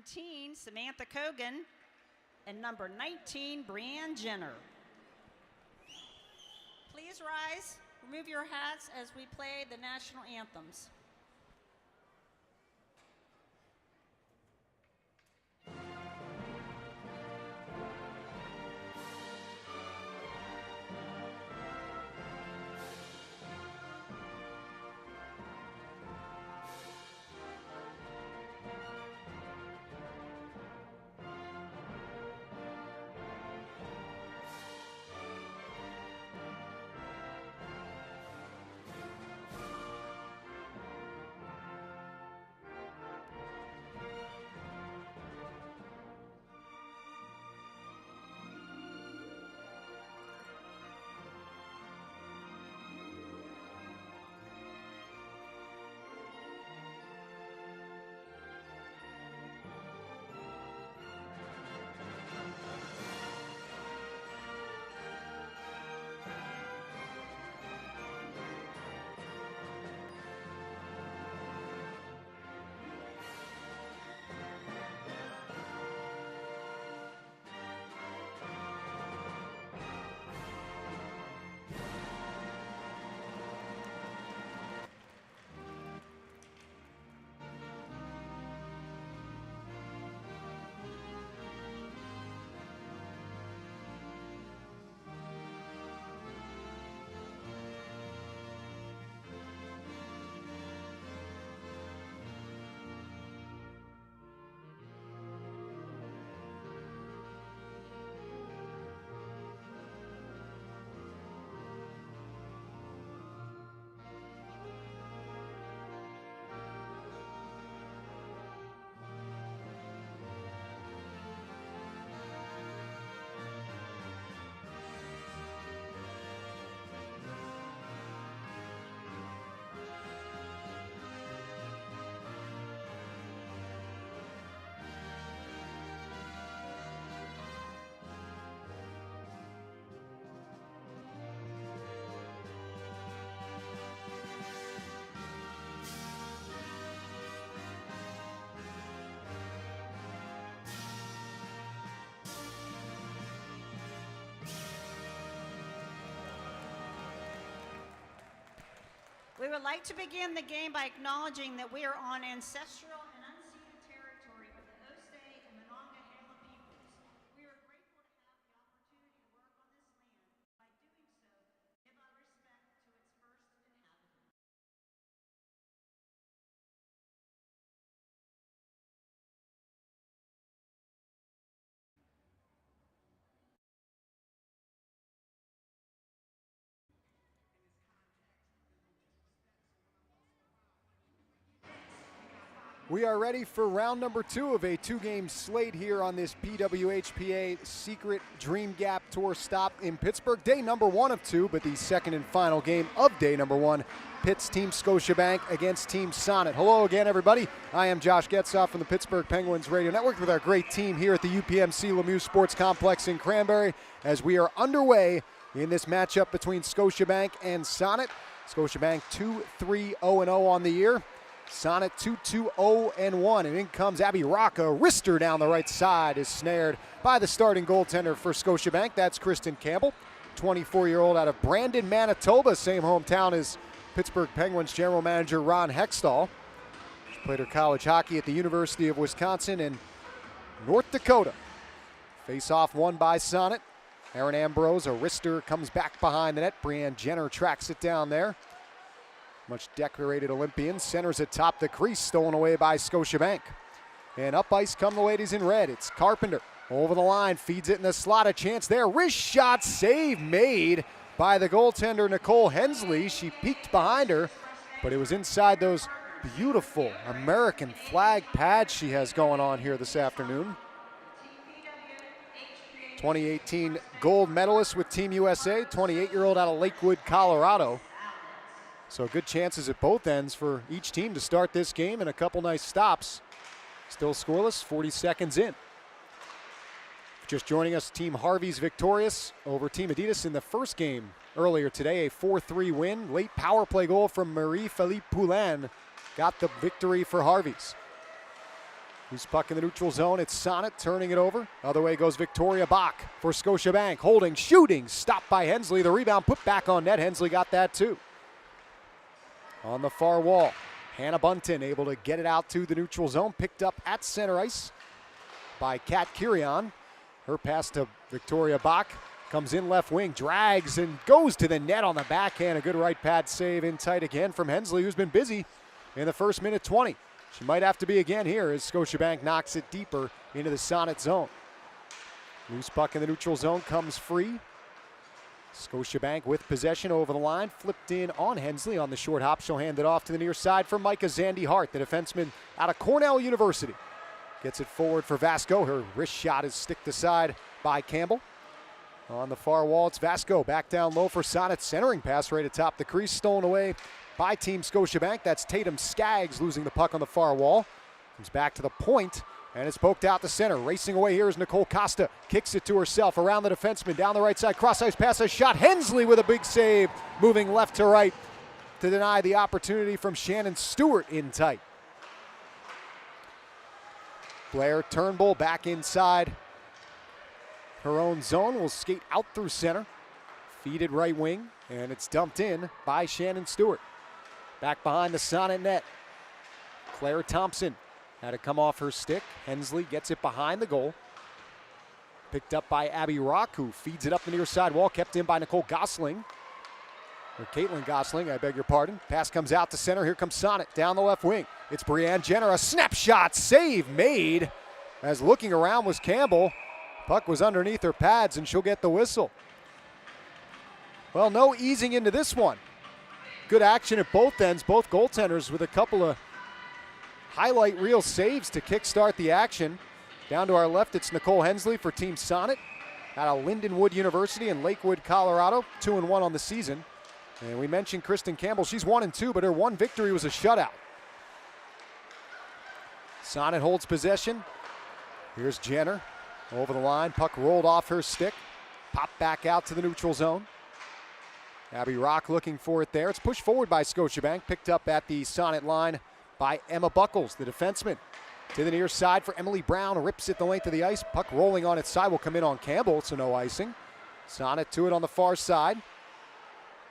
17, Samantha Kogan, and number 19, Brianne Jenner. Please rise, remove your hats as we play the national anthems. We would like to begin the game by acknowledging that we are on ancestral and unceded territory of the Osage and Monongahela peoples. We are grateful to have the opportunity to work on this land. By doing so, give our respect to its first inhabitants. We are ready for round number 2 of a 2-game slate here on this PWHPA Secret Dream Gap Tour stop in Pittsburgh. Day number 1 of 2, but the second and final game of day number 1. Pitt's Team Scotiabank against Team Sonnet. Hello again, everybody. I am Josh Getzoff from the Pittsburgh Penguins Radio Network with our great team here at the UPMC Lemieux Sports Complex in Cranberry as we are underway in this matchup between Scotiabank and Sonnet. Scotiabank 2-3-0-0 on the year. Sonnet 2-2-0-1, and in comes Abby Rocca. Wrister down the right side is snared by the starting goaltender for Scotiabank. That's Kristen Campbell, 24-year-old out of Brandon, Manitoba, same hometown as Pittsburgh Penguins general manager Ron Hextall. She played her college hockey at the University of Wisconsin and North Dakota. Face-off won by Sonnet. Aaron Ambrose, a wrister, comes back behind the net. Brianne Jenner tracks it down there. Much decorated Olympian, centers atop the crease, stolen away by Scotiabank. And up ice come the ladies in red. It's Carpenter over the line, feeds it in the slot, a chance there. Wrist shot, save made by the goaltender Nicole Hensley. She peeked behind her, but it was inside those beautiful American flag pads she has going on here this afternoon. 2018 gold medalist with Team USA, 28-year-old out of Lakewood, Colorado. So good chances at both ends for each team to start this game, and a couple nice stops. Still scoreless, 40 seconds in. Just joining us, Team Harvey's victorious over Team Adidas in the first game earlier today, a 4-3 win. Late power play goal from Marie-Philippe Poulin got the victory for Harvey's. Loose puck in the neutral zone. It's Sonnet turning it over. Other way goes Victoria Bach for Scotiabank. Holding, shooting, stopped by Hensley. The rebound put back on net. Hensley got that too. On the far wall, Hannah Bunton able to get it out to the neutral zone. Picked up at center ice by Kat Kirion. Her pass to Victoria Bach. Comes in left wing, drags and goes to the net on the backhand. A good right pad save in tight again from Hensley, who's been busy in the first minute 20. She might have to be again here as Scotiabank knocks it deeper into the Sonnet zone. Loose puck in the neutral zone comes free. Scotiabank with possession over the line, flipped in on Hensley on the short hop. She'll hand it off to the near side for Micah Zandy Hart, the defenseman out of Cornell University. Gets it forward for Vasco. Her wrist shot is sticked aside by Campbell. On the far wall, it's Vasco back down low for Sonnet. Centering pass right atop the crease, stolen away by Team Scotiabank. That's Tatum Skaggs losing the puck on the far wall. Comes back to the point, and it's poked out the center. Racing away here is Nicole Costa. Kicks it to herself around the defenseman. Down the right side, cross-ice pass, a shot. Hensley with a big save, moving left to right to deny the opportunity from Shannon Stewart in tight. Blair Turnbull back inside her own zone, will skate out through center. Feed it right wing, and it's dumped in by Shannon Stewart. Back behind the Sonnet net. Claire Thompson had to come off her stick. Hensley gets it behind the goal. Picked up by Abby Rock, who feeds it up the near side wall. Kept in by Nicole Gosling. Or Caitlin Gosling, I beg your pardon. Pass comes out to center. Here comes Sonnet down the left wing. It's Brianne Jenner. A snapshot save made as looking around was Campbell. Puck was underneath her pads, and she'll get the whistle. Well, no easing into this one. Good action at both ends, both goaltenders with a couple of highlight reel saves to kickstart the action. Down to our left, it's Nicole Hensley for Team Sonnet out of Lindenwood University in Lakewood, Colorado. 2-1 on the season. And we mentioned Kristen Campbell. She's 1-2, but her one victory was a shutout. Sonnet holds possession. Here's Jenner. Over the line, puck rolled off her stick. Popped back out to the neutral zone. Abby Rock looking for it there. It's pushed forward by Scotiabank. Picked up at the Sonnet line by Emma Buckles, the defenseman. To the near side for Emily Brown. Rips it the length of the ice. Puck rolling on its side will come in on Campbell, so no icing. Sonnet to it on the far side.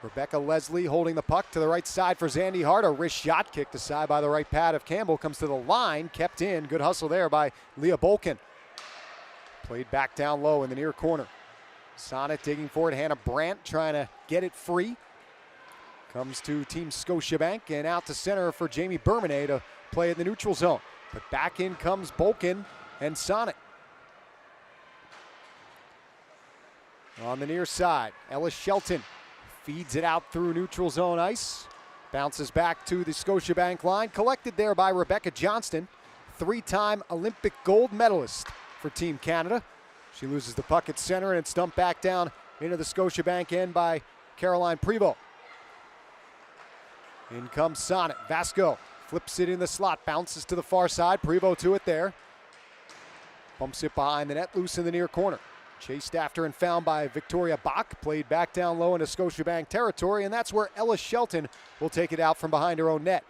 Rebecca Leslie holding the puck to the right side for Zandy Hart. A wrist shot kicked aside by the right pad of Campbell. Comes to the line, kept in. Good hustle there by Leah Bolkin. Played back down low in the near corner. Sonnet digging for it. Hannah Brandt trying to get it free. Comes to Team Scotiabank and out to center for Jamie Bermanet to play in the neutral zone. But back in comes Bolkin and Sonnet. On the near side, Ella Shelton feeds it out through neutral zone ice. Bounces back to the Scotiabank line. Collected there by Rebecca Johnston, three-time Olympic gold medalist for Team Canada. She loses the puck at center, and it's dumped back down into the Scotiabank end by Caroline Prevost. In comes Sonnet. Vasco flips it in the slot, bounces to the far side. Prevost to it there. Bumps it behind the net, loose in the near corner. Chased after and found by Victoria Bach. Played back down low into Scotiabank territory, and that's where Ella Shelton will take it out from behind her own net.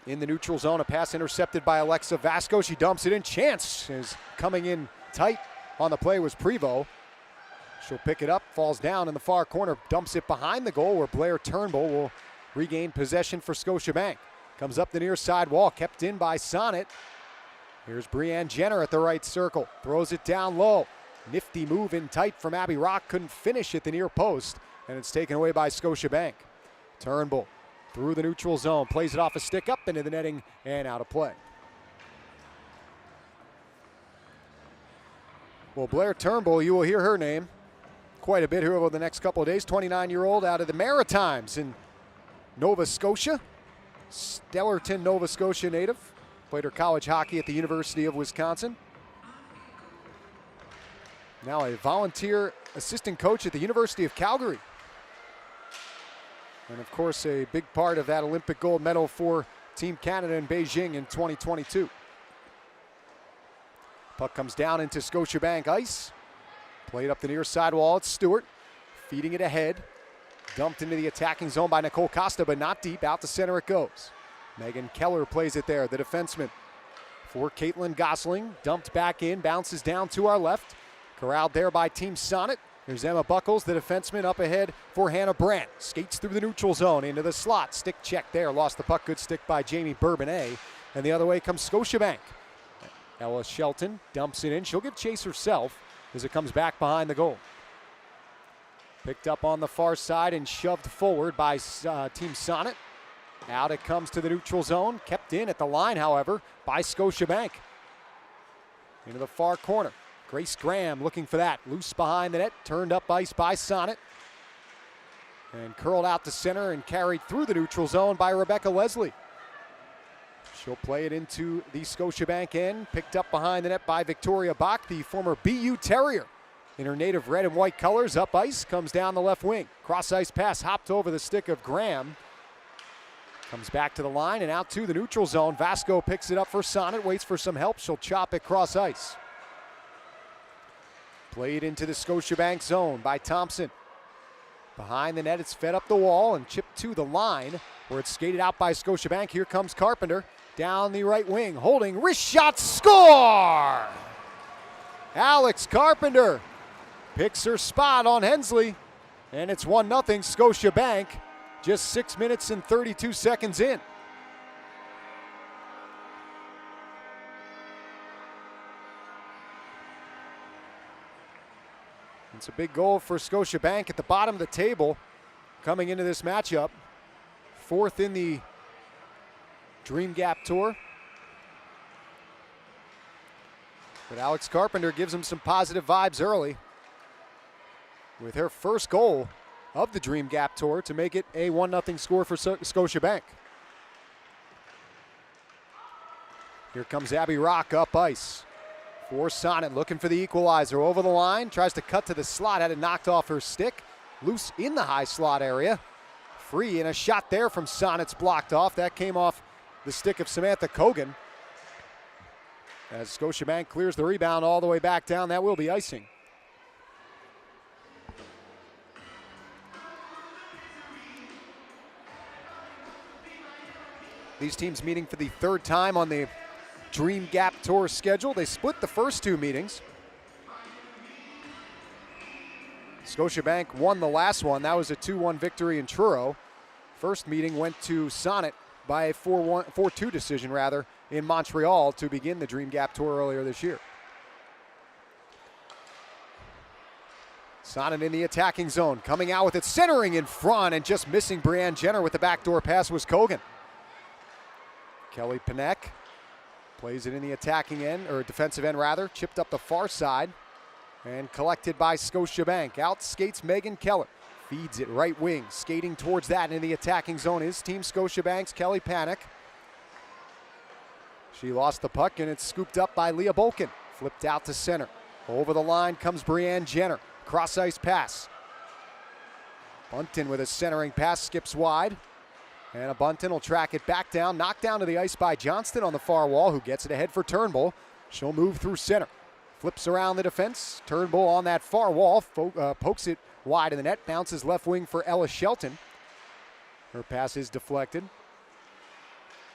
In the neutral zone, a pass intercepted by Alexa Vasco. She dumps it in. Chance is coming in tight on the play was Prevost. She'll pick it up, falls down in the far corner, dumps it behind the goal where Blair Turnbull will regain possession for Scotiabank. Comes up the near side wall, kept in by Sonnet. Here's Brianne Jenner at the right circle, throws it down low. Nifty move in tight from Abby Rock, couldn't finish at the near post, and it's taken away by Scotiabank. Turnbull through the neutral zone, plays it off a stick up into the netting and out of play. Well, Blair Turnbull, you will hear her name quite a bit here over the next couple of days. 29-year-old out of the Maritimes in Nova Scotia. Stellarton, Nova Scotia native. Played her college hockey at the University of Wisconsin. Now a volunteer assistant coach at the University of Calgary. And of course, a big part of that Olympic gold medal for Team Canada in Beijing in 2022. Puck comes down into Scotiabank ice. Played up the near side wall. It's Stewart feeding it ahead. Dumped into the attacking zone by Nicole Costa, but not deep. Out to center it goes. Megan Keller plays it there, the defenseman. For Caitlin Gosling, dumped back in, bounces down to our left. Corralled there by Team Sonnet. Here's Emma Buckles, the defenseman, up ahead for Hannah Brandt. Skates through the neutral zone into the slot. Stick check there, lost the puck. Good stick by Jamie Bourbonnais. And the other way comes Scotiabank. Ella Shelton dumps it in. She'll give chase herself as it comes back behind the goal. Picked up on the far side and shoved forward by Team Sonnet. Out it comes to the neutral zone. Kept in at the line, however, by Scotiabank. Into the far corner. Grace Graham looking for that. Loose behind the net. Turned up ice by Sonnet. And curled out to center and carried through the neutral zone by Rebecca Leslie. She'll play it into the Scotiabank end. Picked up behind the net by Victoria Bach, the former BU Terrier. In her native red and white colors, up ice, comes down the left wing. Cross ice pass hopped over the stick of Graham. Comes back to the line and out to the neutral zone. Vasco picks it up for Sonnet, waits for some help. She'll chop it cross ice. Played into the Scotiabank zone by Thompson. Behind the net, it's fed up the wall and chipped to the line where it's skated out by Scotiabank. Here comes Carpenter down the right wing, holding, wrist shot, score! Alex Carpenter picks her spot on Hensley, and it's 1-0 Scotiabank, just 6 minutes and 32 seconds in. It's a big goal for Scotiabank at the bottom of the table coming into this matchup. Fourth in the Dream Gap Tour. But Alex Carpenter gives him some positive vibes early with her first goal of the Dream Gap Tour to make it a 1-0 score for Scotiabank. Here comes Abby Rock up ice. For Sonnet, looking for the equalizer. Over the line, tries to cut to the slot, had it knocked off her stick. Loose in the high slot area. Free, and a shot there from Sonnet's blocked off. That came off the stick of Samantha Kogan. As Scotiabank clears the rebound all the way back down, that will be icing. These teams meeting for the third time on the Dream Gap Tour schedule. They split the first two meetings. Scotiabank won the last one. That was a 2-1 victory in Truro. First meeting went to Sonnet by a 4-2 decision rather in Montreal to begin the Dream Gap Tour earlier this year. Sonnet in the attacking zone, coming out with it, centering in front, and just missing Brianne Jenner with the backdoor pass was Kogan. Kelly Panek plays it in the attacking end, or defensive end rather, chipped up the far side and collected by Scotiabank. Out skates Megan Keller, feeds it right wing, skating towards that in the attacking zone is Team Scotiabank's Kelly Panek. She lost the puck and it's scooped up by Leah Bolkin, flipped out to center. Over the line comes Brianne Jenner, cross ice pass. Bunton with a centering pass, skips wide. And a Bunton will track it back down, knocked down to the ice by Johnston on the far wall, who gets it ahead for Turnbull. She'll move through center. Flips around the defense. Turnbull on that far wall, pokes it wide in the net, bounces left wing for Ella Shelton. Her pass is deflected.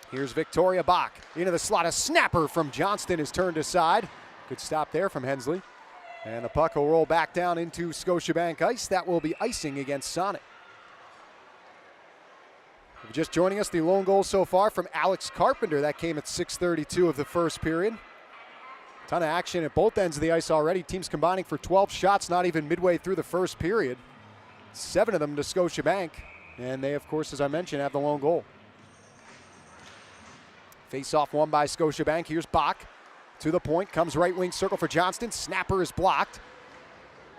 Here's Victoria Bach into the slot. A snapper from Johnston is turned aside. Good stop there from Hensley. And the puck will roll back down into Scotiabank ice. That will be icing against Sonnet. Just joining us, the lone goal so far from Alex Carpenter. That came at 6:32 of the first period. Ton of action at both ends of the ice already. Teams combining for 12 shots, not even midway through the first period. 7 of them to Scotiabank. And they, of course, as I mentioned, have the lone goal. Face-off won by Scotiabank. Here's Bach to the point. Comes right wing circle for Johnston. Snapper is blocked.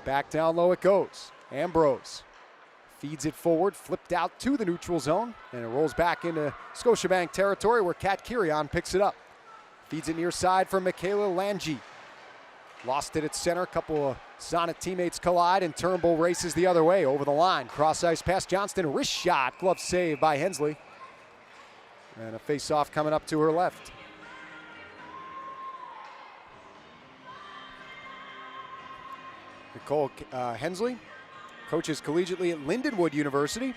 Back down low it goes. Ambrose feeds it forward, flipped out to the neutral zone, and it rolls back into Scotiabank territory where Kat Kirion picks it up. Feeds it near side for Michaela Lange. Lost it at center, couple of Sonnet teammates collide, and Turnbull races the other way over the line. Cross ice past Johnston, wrist shot, glove save by Hensley. And a face-off coming up to her left. Nicole Hensley coaches collegiately at Lindenwood University.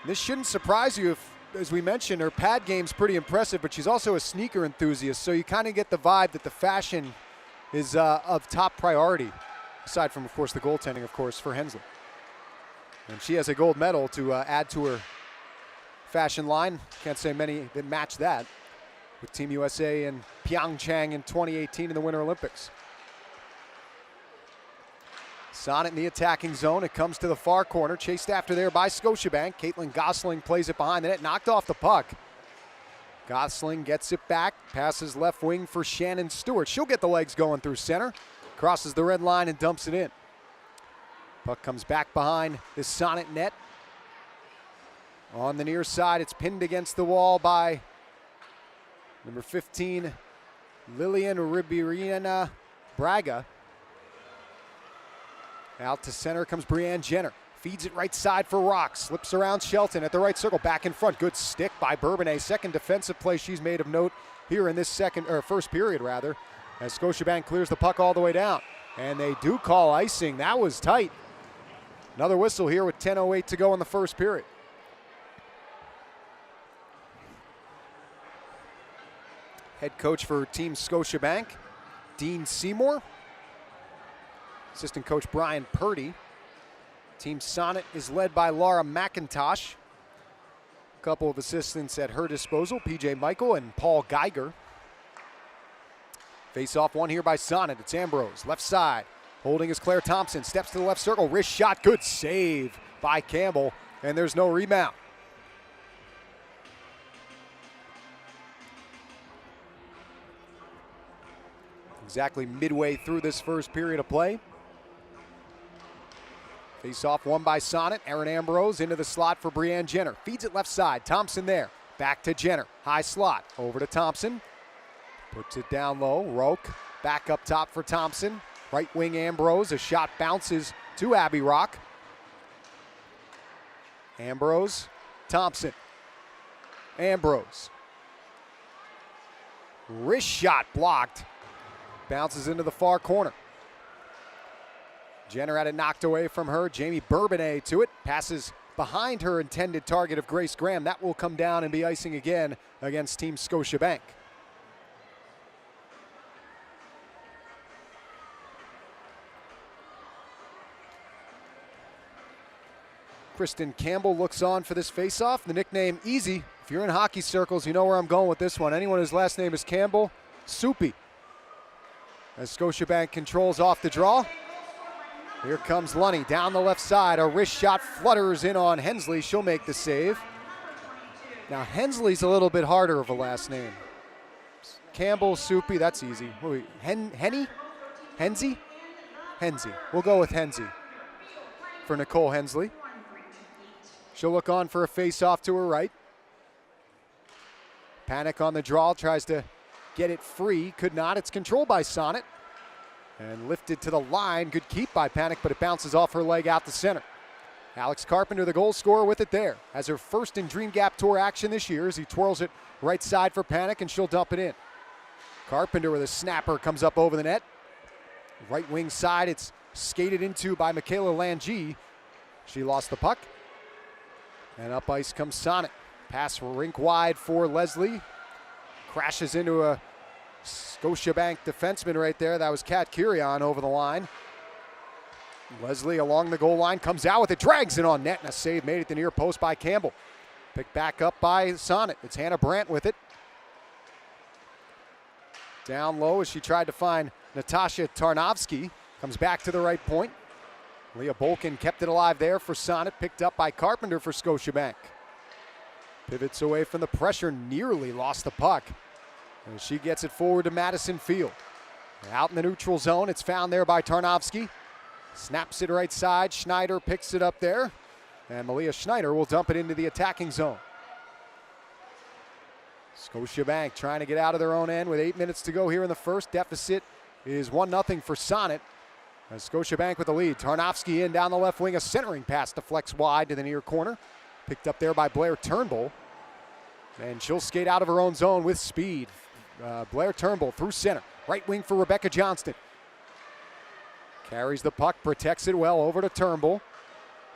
This shouldn't surprise you if, as we mentioned, her pad game's pretty impressive, but she's also a sneaker enthusiast, so you kind of get the vibe that the fashion is of top priority, aside from, of course, the goaltending, of course, for Hensley. And she has a gold medal to add to her fashion line. Can't say many that match that with Team USA in Pyeongchang in 2018 in the Winter Olympics. Sonnet in the attacking zone. It comes to the far corner, chased after there by Scotiabank. Caitlin Gosling plays it behind the net, knocked off the puck. Gosling gets it back, passes left wing for Shannon Stewart. She'll get the legs going through center, crosses the red line and dumps it in. Puck comes back behind the Sonnet net. On the near side, it's pinned against the wall by number 15, Lilian Ribirina Braga. Out to center comes Brianne Jenner. Feeds it right side for Rock. Slips around Shelton at the right circle. Back in front. Good stick by Bourbonnais. Second defensive play she's made of note here in this first period rather. As Scotiabank clears the puck all the way down. And they do call icing. That was tight. Another whistle here with 10:08 to go in the first period. Head coach for Team Scotiabank, Dean Seymour. Assistant coach Brian Purdy. Team Sonnet is led by Laura McIntosh. A couple of assistants at her disposal, PJ Michael and Paul Geiger. Face off one here by Sonnet. It's Ambrose, left side. Holding is Claire Thompson, steps to the left circle, wrist shot, good save by Campbell, and there's no rebound. Exactly midway through this first period of play. Face off one by Sonnet. Erin Ambrose into the slot for Brianne Jenner. Feeds it left side. Thompson there. Back to Jenner. High slot. Over to Thompson. Puts it down low. Roque back up top for Thompson. Right wing Ambrose. A shot bounces to Abby Rock. Ambrose. Thompson. Ambrose. Wrist shot blocked. Bounces into the far corner. Jenner had it knocked away from her. Jamie Bourbonnais to it. Passes behind her intended target of Grace Graham. That will come down and be icing again against Team Scotiabank. Kristen Campbell looks on for this faceoff. The nickname Easy. If you're in hockey circles, you know where I'm going with this one. Anyone whose last name is Campbell, Soupy. As Scotiabank controls off the draw. Here comes Lunny down the left side. A wrist shot flutters in on Hensley. She'll make the save. Now Hensley's a little bit harder of a last name. Campbell, Soupy, that's easy. Henny? Henzy? Henzy. We'll go with Henzy for Nicole Hensley. She'll look on for a face-off to her right. Panic on the draw, tries to get it free. Could not. It's controlled by Sonnet. And lifted to the line. Good keep by Panic, but it bounces off her leg out the center. Alex Carpenter, the goal scorer, with it there. Has her first in Dream Gap Tour action this year as he twirls it right side for Panic, and she'll dump it in. Carpenter with a snapper comes up over the net. Right wing side, it's skated into by Michaela Lange. She lost the puck. And up ice comes Sonnet. Pass rink wide for Leslie. Crashes into a Scotiabank defenseman right there. That was Kat Kirion over the line. Leslie along the goal line, comes out with it, drags it on net, and a save made at the near post by Campbell. Picked back up by Sonnet. It's Hannah Brandt with it. Down low as she tried to find Natasha Tarnovsky. Comes back to the right point. Leah Bolkin kept it alive there for Sonnet, picked up by Carpenter for Scotiabank. Pivots away from the pressure, nearly lost the puck. And she gets it forward to Madison Field. Out in the neutral zone, it's found there by Tarnovsky. Snaps it right side, Schneider picks it up there. And Malia Schneider will dump it into the attacking zone. Scotiabank trying to get out of their own end with 8 minutes to go here in the first. Deficit is 1-0 for Sonnet. As Scotiabank with the lead. Tarnovsky in down the left wing, a centering pass deflects wide to the near corner. Picked up there by Blair Turnbull. And she'll skate out of her own zone with speed. Blair Turnbull through center. Right wing for Rebecca Johnston. Carries the puck, protects it well over to Turnbull.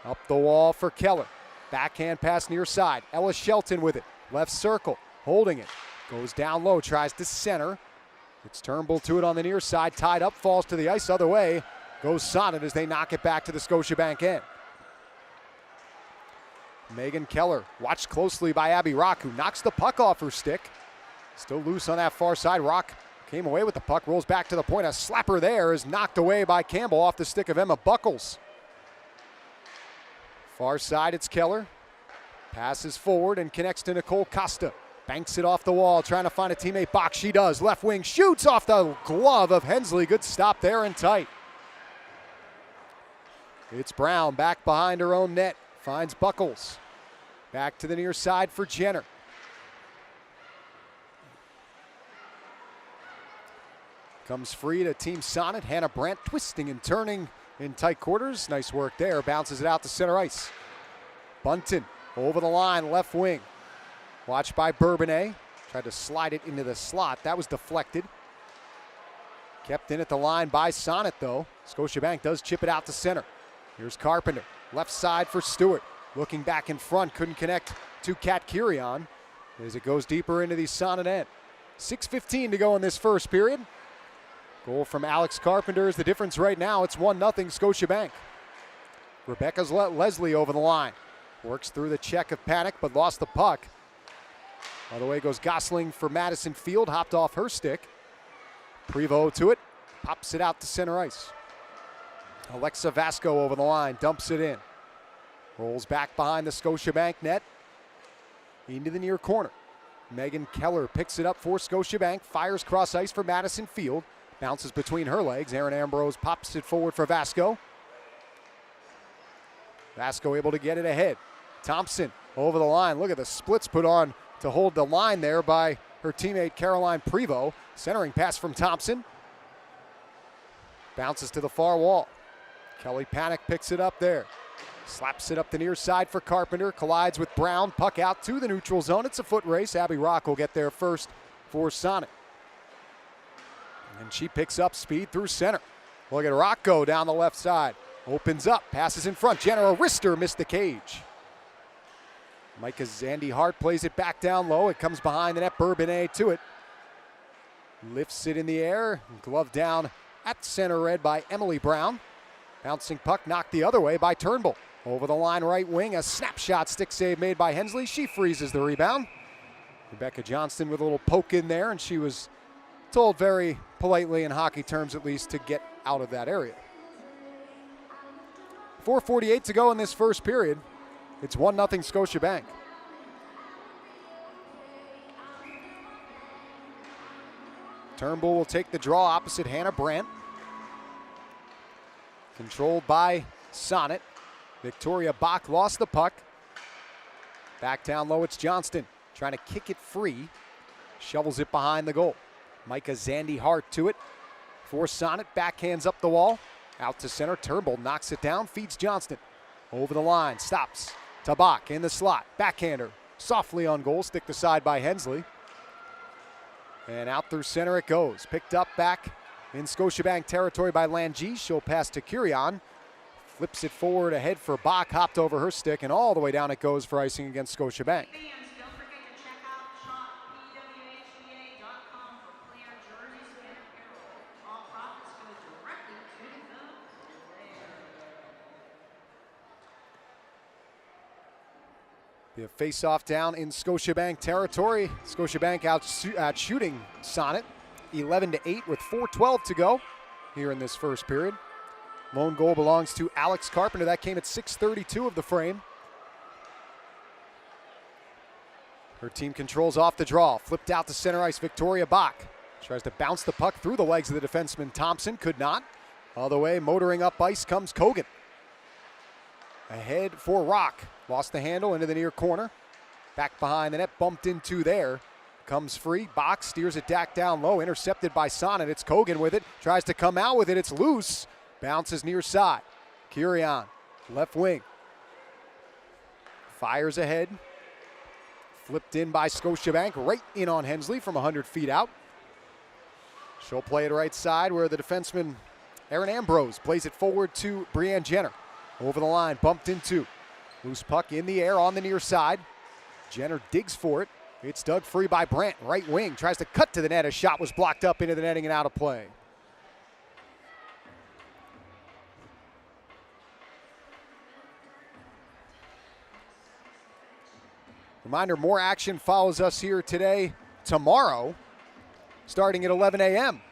Up the wall for Keller. Backhand pass near side. Ella Shelton with it. Left circle, holding it. Goes down low, tries to center. It's Turnbull to it on the near side. Tied up, falls to the ice. Other way goes Sonnet as they knock it back to the Scotiabank end. Megan Keller, watched closely by Abby Rock, who knocks the puck off her stick. Still loose on that far side. Rock came away with the puck, rolls back to the point. A slapper there is knocked away by Campbell off the stick of Emma Buckles. Far side, it's Keller. Passes forward and connects to Nicole Costa. Banks it off the wall, trying to find a teammate. Box, she does. Left wing, shoots off the glove of Hensley. Good stop there and tight. It's Brown back behind her own net. Finds Buckles. Back to the near side for Jenner. Comes free to Team Sonnet. Hannah Brandt twisting and turning in tight quarters. Nice work there. Bounces it out to center ice. Bunton over the line, left wing. Watched by Bourbonnais. Tried to slide it into the slot. That was deflected. Kept in at the line by Sonnet, though. Scotiabank does chip it out to center. Here's Carpenter. Left side for Stewart. Looking back in front. Couldn't connect to Kat Kirion as it goes deeper into the Sonnet end. 6:15 to go in this first period. Goal from Alex Carpenter is the difference right now. It's 1-0 Scotiabank. Rebecca Leslie over the line. Works through the check of Panic, but lost the puck. Other way goes Gosling for Madison Field. Hopped off her stick. Prevost to it. Pops it out to center ice. Alexa Vasco over the line. Dumps it in. Rolls back behind the Scotiabank net. Into the near corner. Megan Keller picks it up for Scotiabank. Fires cross ice for Madison Field. Bounces between her legs. Aaron Ambrose pops it forward for Vasco. Vasco able to get it ahead. Thompson over the line. Look at the splits put on to hold the line there by her teammate Caroline Prevost. Centering pass from Thompson. Bounces to the far wall. Kelly Panic picks it up there. Slaps it up the near side for Carpenter. Collides with Brown. Puck out to the neutral zone. It's a foot race. Abby Rock will get there first for Sonnet. And she picks up speed through center. Look at Rock go down the left side. Opens up, passes in front. Jenner, a wrister, missed the cage. Micah Zandy Hart plays it back down low. It comes behind the net. Bourbonnais to it. Lifts it in the air. Glove down at center red by Emily Brown. Bouncing puck knocked the other way by Turnbull. Over the line right wing. A snapshot stick save made by Hensley. She freezes the rebound. Rebecca Johnston with a little poke in there, and she was told very politely, in hockey terms at least, to get out of that area. 4:48 to go in this first period. It's 1-0 Scotiabank. Turnbull will take the draw opposite Hannah Brandt. Controlled by Sonnet. Victoria Bach lost the puck. Back down low, it's Johnston. Trying to kick it free. Shovels it behind the goal. Micah Zandy Hart to it. For Sonnet, backhands up the wall. Out to center, Turnbull knocks it down, feeds Johnston. Over the line, stops. Tabak in the slot, backhander. Softly on goal, stick aside by Hensley. And out through center it goes. Picked up back in Scotiabank territory by Lange. She'll pass to Kirion. Flips it forward ahead for Bach, hopped over her stick, and all the way down it goes for icing against Scotiabank. Fans, don't forget to check out shoppwhpa.com for player jerseys and apparel. All profits go directly to the player. The face-off down in Scotiabank territory. Scotiabank out shooting Sonnet 11-8 with 4:12 to go here in this first period. Lone goal belongs to Alex Carpenter. That came at 6:32 of the frame. Her team controls off the draw. Flipped out to center ice, Victoria Bach. Tries to bounce the puck through the legs of the defenseman Thompson. Could not. All the way, motoring up ice comes Kogan. Ahead for Rock. Lost the handle into the near corner. Back behind the net, bumped into there. Comes free. Bach steers it back down low. Intercepted by Sonnet. It's Kogan with it. Tries to come out with it. It's loose. Bounces near side. Kirion, left wing. Fires ahead. Flipped in by Scotiabank. Right in on Hensley from 100 feet out. She'll play it right side where the defenseman Aaron Ambrose plays it forward to Brianne Jenner. Over the line, bumped into. Loose puck in the air on the near side. Jenner digs for it. It's dug free by Brandt. Right wing tries to cut to the net. A shot was blocked up into the netting and out of play. Reminder, more action follows us here today, tomorrow, starting at 11 a.m.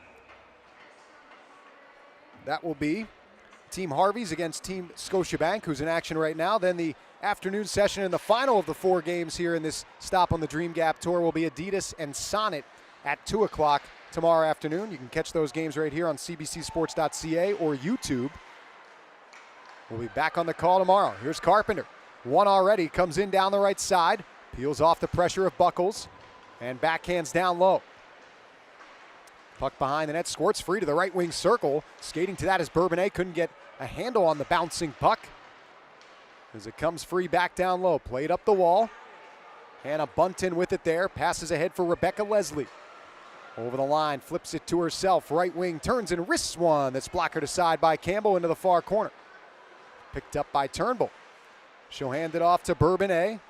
That will be Team Harvey's against Team Scotiabank, who's in action right now. Then the afternoon session and the final of the 4 games here in this stop on the Dream Gap Tour will be Adidas and Sonnet at 2 o'clock tomorrow afternoon. You can catch those games right here on cbcsports.ca or YouTube. We'll be back on the call tomorrow. Here's Carpenter. One already, comes in down the right side. Peels off the pressure of Buckles and backhands down low. Puck behind the net, squirts free to the right wing circle. Skating to that as Bourbonnais couldn't get a handle on the bouncing puck. As it comes free back down low, played up the wall. Hannah Bunton with it there, passes ahead for Rebecca Leslie. Over the line, flips it to herself, right wing, turns and wrists one. That's blockered aside by Campbell into the far corner. Picked up by Turnbull. She'll hand it off to Bourbonnais.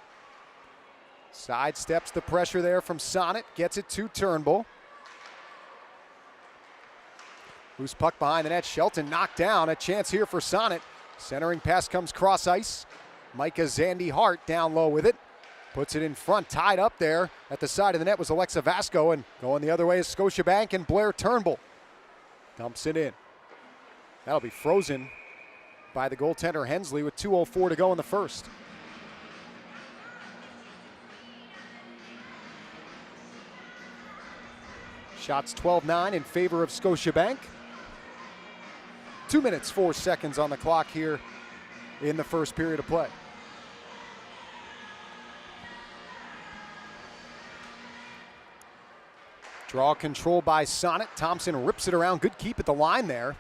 Sidesteps the pressure there from Sonnet, gets it to Turnbull. Loose puck behind the net, Shelton knocked down. A chance here for Sonnet. Centering pass comes cross ice. Micah Zandy Hart down low with it. Puts it in front, tied up there. At the side of the net was Alexa Vasco, and going the other way is Scotiabank and Blair Turnbull. Dumps it in. That'll be frozen by the goaltender Hensley with 2:04 to go in the first. Shots 12-9 in favor of Scotiabank. 2 minutes, 4 seconds on the clock here in the first period of play. Draw control by Sonnet. Thompson rips it around. Good keep at the line there.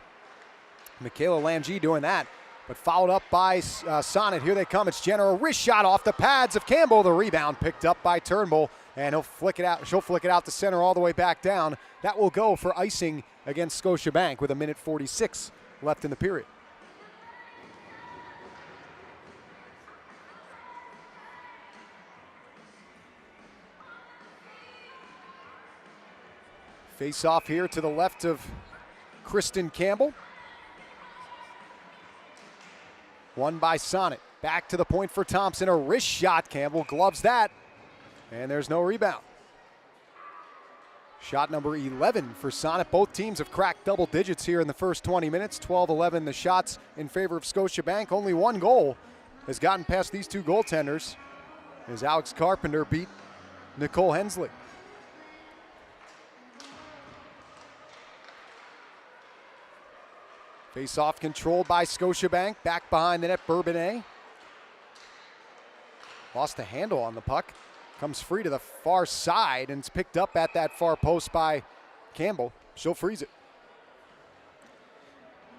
Michaela Lange doing that, but followed up by Sonnet. Here they come. It's Jenner. A wrist shot off the pads of Campbell. The rebound picked up by Turnbull, and he'll flick it out. She'll flick it out to center all the way back down. That will go for icing against Scotiabank with 1:46 left in the period. Face off here to the left of Kristen Campbell. Won by Sonnet. Back to the point for Thompson. A wrist shot. Campbell gloves that. And there's no rebound. Shot number 11 for Sonnet. Both teams have cracked double digits here in the first 20 minutes. 12-11 the shots in favor of Scotiabank. Only one goal has gotten past these two goaltenders as Alex Carpenter beat Nicole Hensley. Face-off controlled by Scotiabank. Back behind the net, Bourbonnais. Lost the handle on the puck. Comes free to the far side, and it's picked up at that far post by Campbell. She'll freeze it.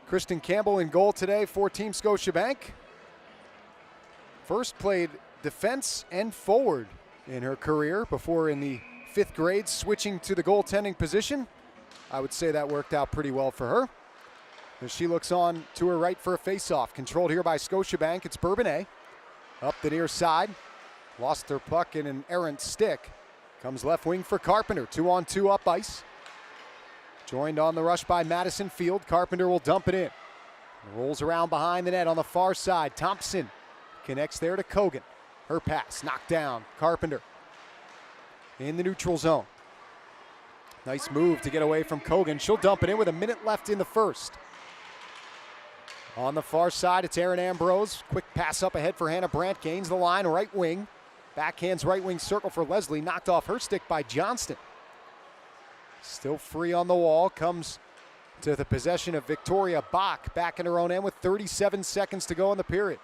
Kristen Campbell in goal today for Team Scotiabank. First played defense and forward in her career before in the 5th grade switching to the goaltending position. I would say that worked out pretty well for her. As she looks on to her right for a face-off. Controlled here by Scotiabank. It's Bourbonnais. Up the near side. Lost her puck in an errant stick. Comes left wing for Carpenter. 2-on-2 up ice. Joined on the rush by Madison Field. Carpenter will dump it in. Rolls around behind the net on the far side. Thompson connects there to Kogan. Her pass knocked down. Carpenter in the neutral zone. Nice move to get away from Kogan. She'll dump it in with 1 minute left in the first. On the far side, it's Aaron Ambrose. Quick pass up ahead for Hannah Brandt. Gains the line, right wing. Backhands right wing circle for Leslie. Knocked off her stick by Johnston. Still free on the wall. Comes to the possession of Victoria Bach. Back in her own end with 37 seconds to go in the period.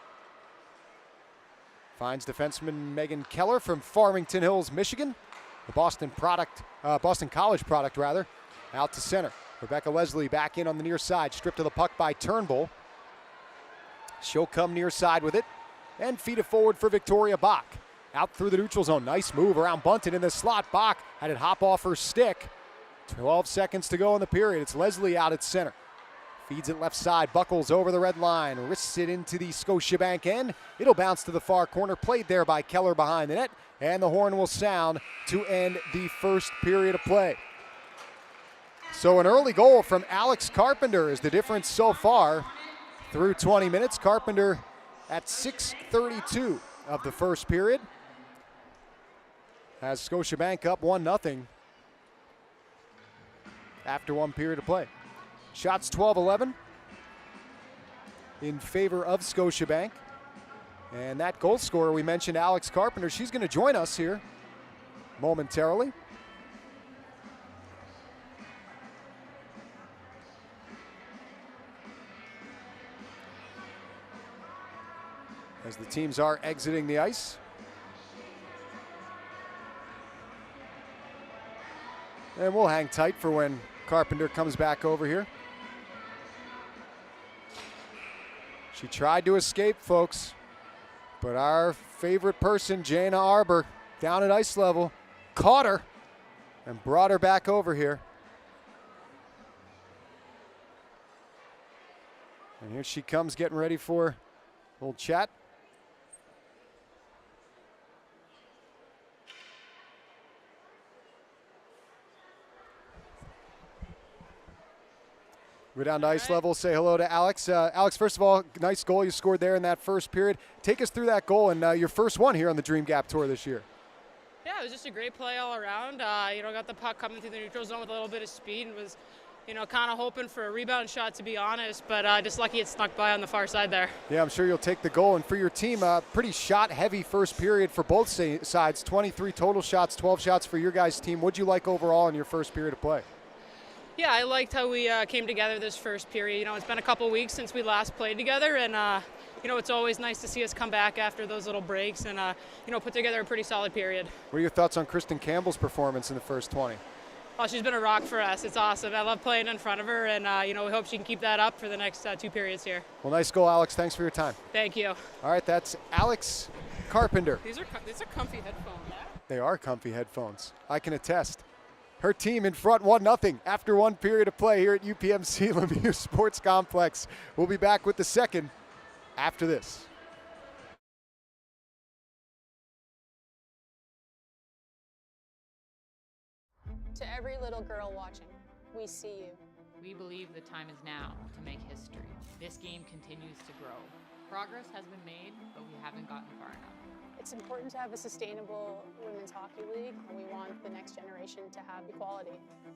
Finds defenseman Megan Keller from Farmington Hills, Michigan. The Boston College product, out to center. Rebecca Leslie back in on the near side. Stripped of the puck by Turnbull. She'll come near side with it and feed it forward for Victoria Bach. Out through the neutral zone. Nice move around Bunton in the slot. Bach had it hop off her stick. 12 seconds to go in the period. It's Leslie out at center. Feeds it left side, Buckles over the red line, wrists it into the Scotiabank end. It'll bounce to the far corner, played there by Keller behind the net, and the horn will sound to end the first period of play. So an early goal from Alex Carpenter is the difference so far through 20 minutes. Carpenter at 6:32 of the first period has Scotiabank up 1-0 after one period of play. Shots 12-11 in favor of Scotiabank. And that goal scorer we mentioned, Alex Carpenter, she's going to join us here momentarily. As the teams are exiting the ice. And we'll hang tight for when Carpenter comes back over here. She tried to escape, folks, but our favorite person, Jana Arbor, down at ice level, caught her and brought her back over here. And here she comes getting ready for a little chat. Go down to ice level, say hello to Alex. Alex, first of all, nice goal you scored there in that first period. Take us through that goal and your first one here on the Dream Gap Tour this year. Yeah, it was just a great play all around. Got the puck coming through the neutral zone with a little bit of speed and was, kind of hoping for a rebound shot, to be honest, but just lucky it snuck by on the far side there. Yeah, I'm sure you'll take the goal. And for your team, pretty shot-heavy first period for both sides. 23 total shots, 12 shots for your guys' team. What'd you like overall in your first period of play? Yeah, I liked how we came together this first period. It's been a couple weeks since we last played together, and it's always nice to see us come back after those little breaks and put together a pretty solid period. What are your thoughts on Kristen Campbell's performance in the first 20? Oh, she's been a rock for us. It's awesome. I love playing in front of her, and we hope she can keep that up for the next 2 periods here. Well, nice goal, Alex. Thanks for your time. Thank you. All right, that's Alex Carpenter. These are comfy headphones. They are comfy headphones. I can attest. Her team in front 1-0 after one period of play here at UPMC Lemieux Sports Complex. We'll be back with the second after this. To every little girl watching, we see you. We believe the time is now to make history. This game continues to grow. Progress has been made, but we haven't gotten far enough. It's important to have a sustainable women's hockey league, and we want the next generation to have equality.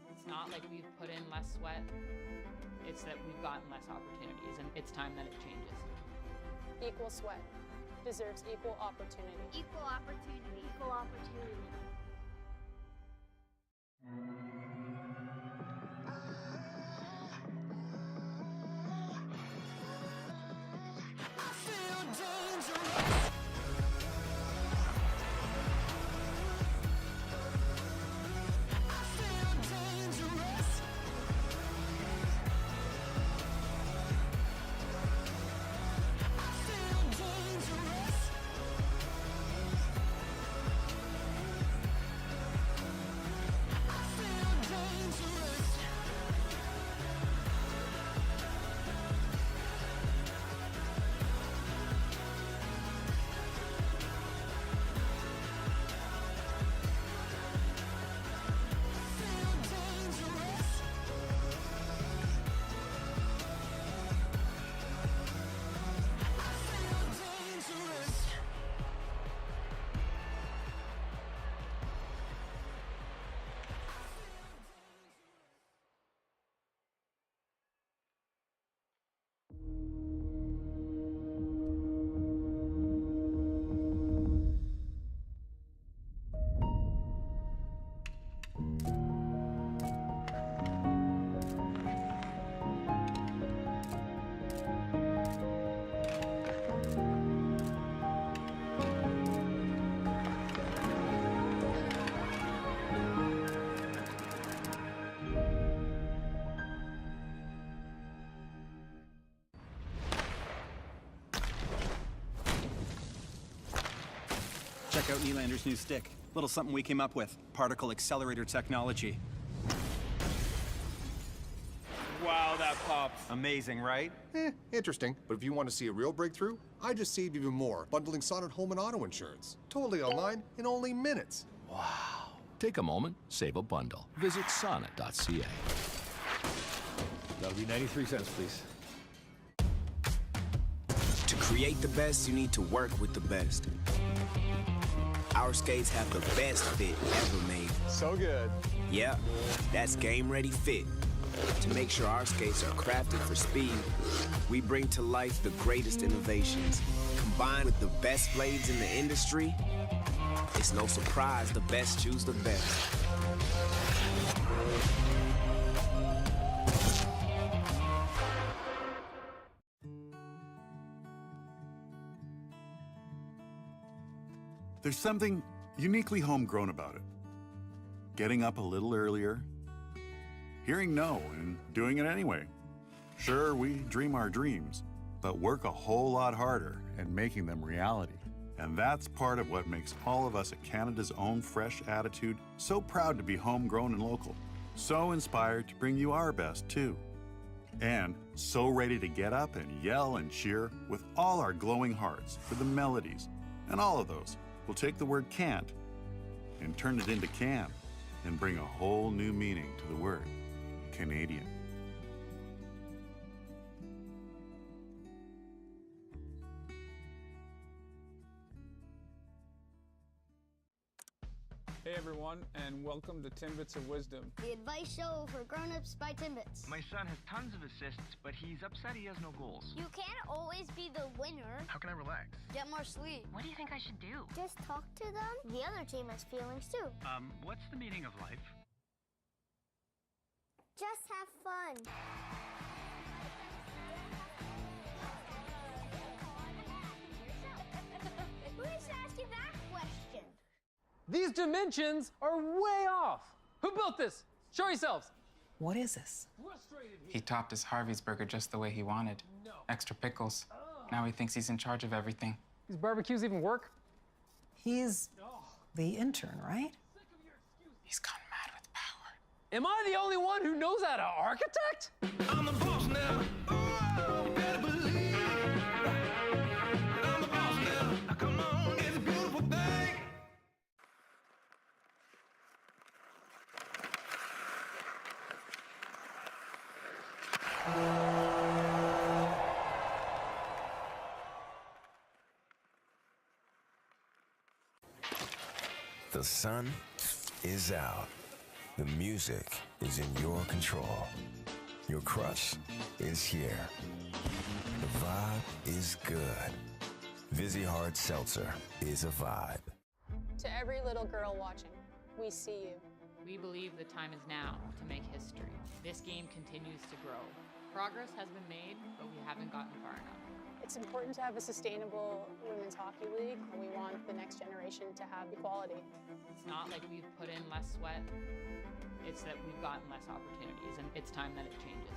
It's not like we've put in less sweat, it's that we've gotten less opportunities, and it's time that it changes. Equal sweat deserves equal opportunity. Equal opportunity. Equal opportunity. Check out Nylander's new stick. Little something we came up with. Particle accelerator technology. Wow, that pops. Amazing, right? Interesting. But if you want to see a real breakthrough, I just saved even more bundling Sonnet home and auto insurance. Totally online in only minutes. Wow. Take a moment, save a bundle. Visit sonnet.ca. That'll be 93 cents, please. To create the best, you need to work with the best. Our skates have the best fit ever made. So good. Yeah, that's Game Ready Fit. To make sure our skates are crafted for speed, we bring to life the greatest innovations. Combined with the best blades in the industry, it's no surprise the best choose the best. There's something uniquely homegrown about it. Getting up a little earlier, hearing no and doing it anyway. Sure, we dream our dreams, but work a whole lot harder and making them reality. And that's part of what makes all of us at Canada's Own Fresh Attitude so proud to be homegrown and local. So inspired to bring you our best, too. And so ready to get up and yell and cheer with all our glowing hearts for the melodies. And all of those will take the word can't and turn it into can and bring a whole new meaning to the word Canadian. Hey everyone, and welcome to Timbits of Wisdom. The advice show for grown-ups by Timbits. My son has tons of assists, but he's upset he has no goals. You can't always be the winner. How can I relax? Get more sleep. What do you think I should do? Just talk to them. The other team has feelings too. What's the meaning of life? Just have fun. Who needs to ask you that question? These dimensions are way off. Who built this? Show yourselves. What is this? He topped his Harvey's burger just the way he wanted. No. Extra pickles. Now he thinks he's in charge of everything. These barbecues even work? He's the intern, right? He's gone mad with power. Am I the only one who knows how to architect? I'm the boss now. Oh, you better believe. I'm the boss now. Now come on, it's a beautiful thing. The sun is out. The music is in your control. Your crush is here. The vibe is good. Vizzy Hard Seltzer is a vibe. To every little girl watching, we see you. We believe the time is now to make history. This game continues to grow. Progress has been made, but we haven't gotten far enough. It's important to have a sustainable women's hockey league. We want the next generation to have equality. It's not like we've put in less sweat. It's that we've gotten less opportunities, and it's time that it changes.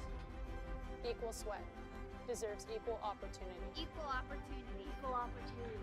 Equal sweat deserves equal opportunity. Equal opportunity. Equal opportunity.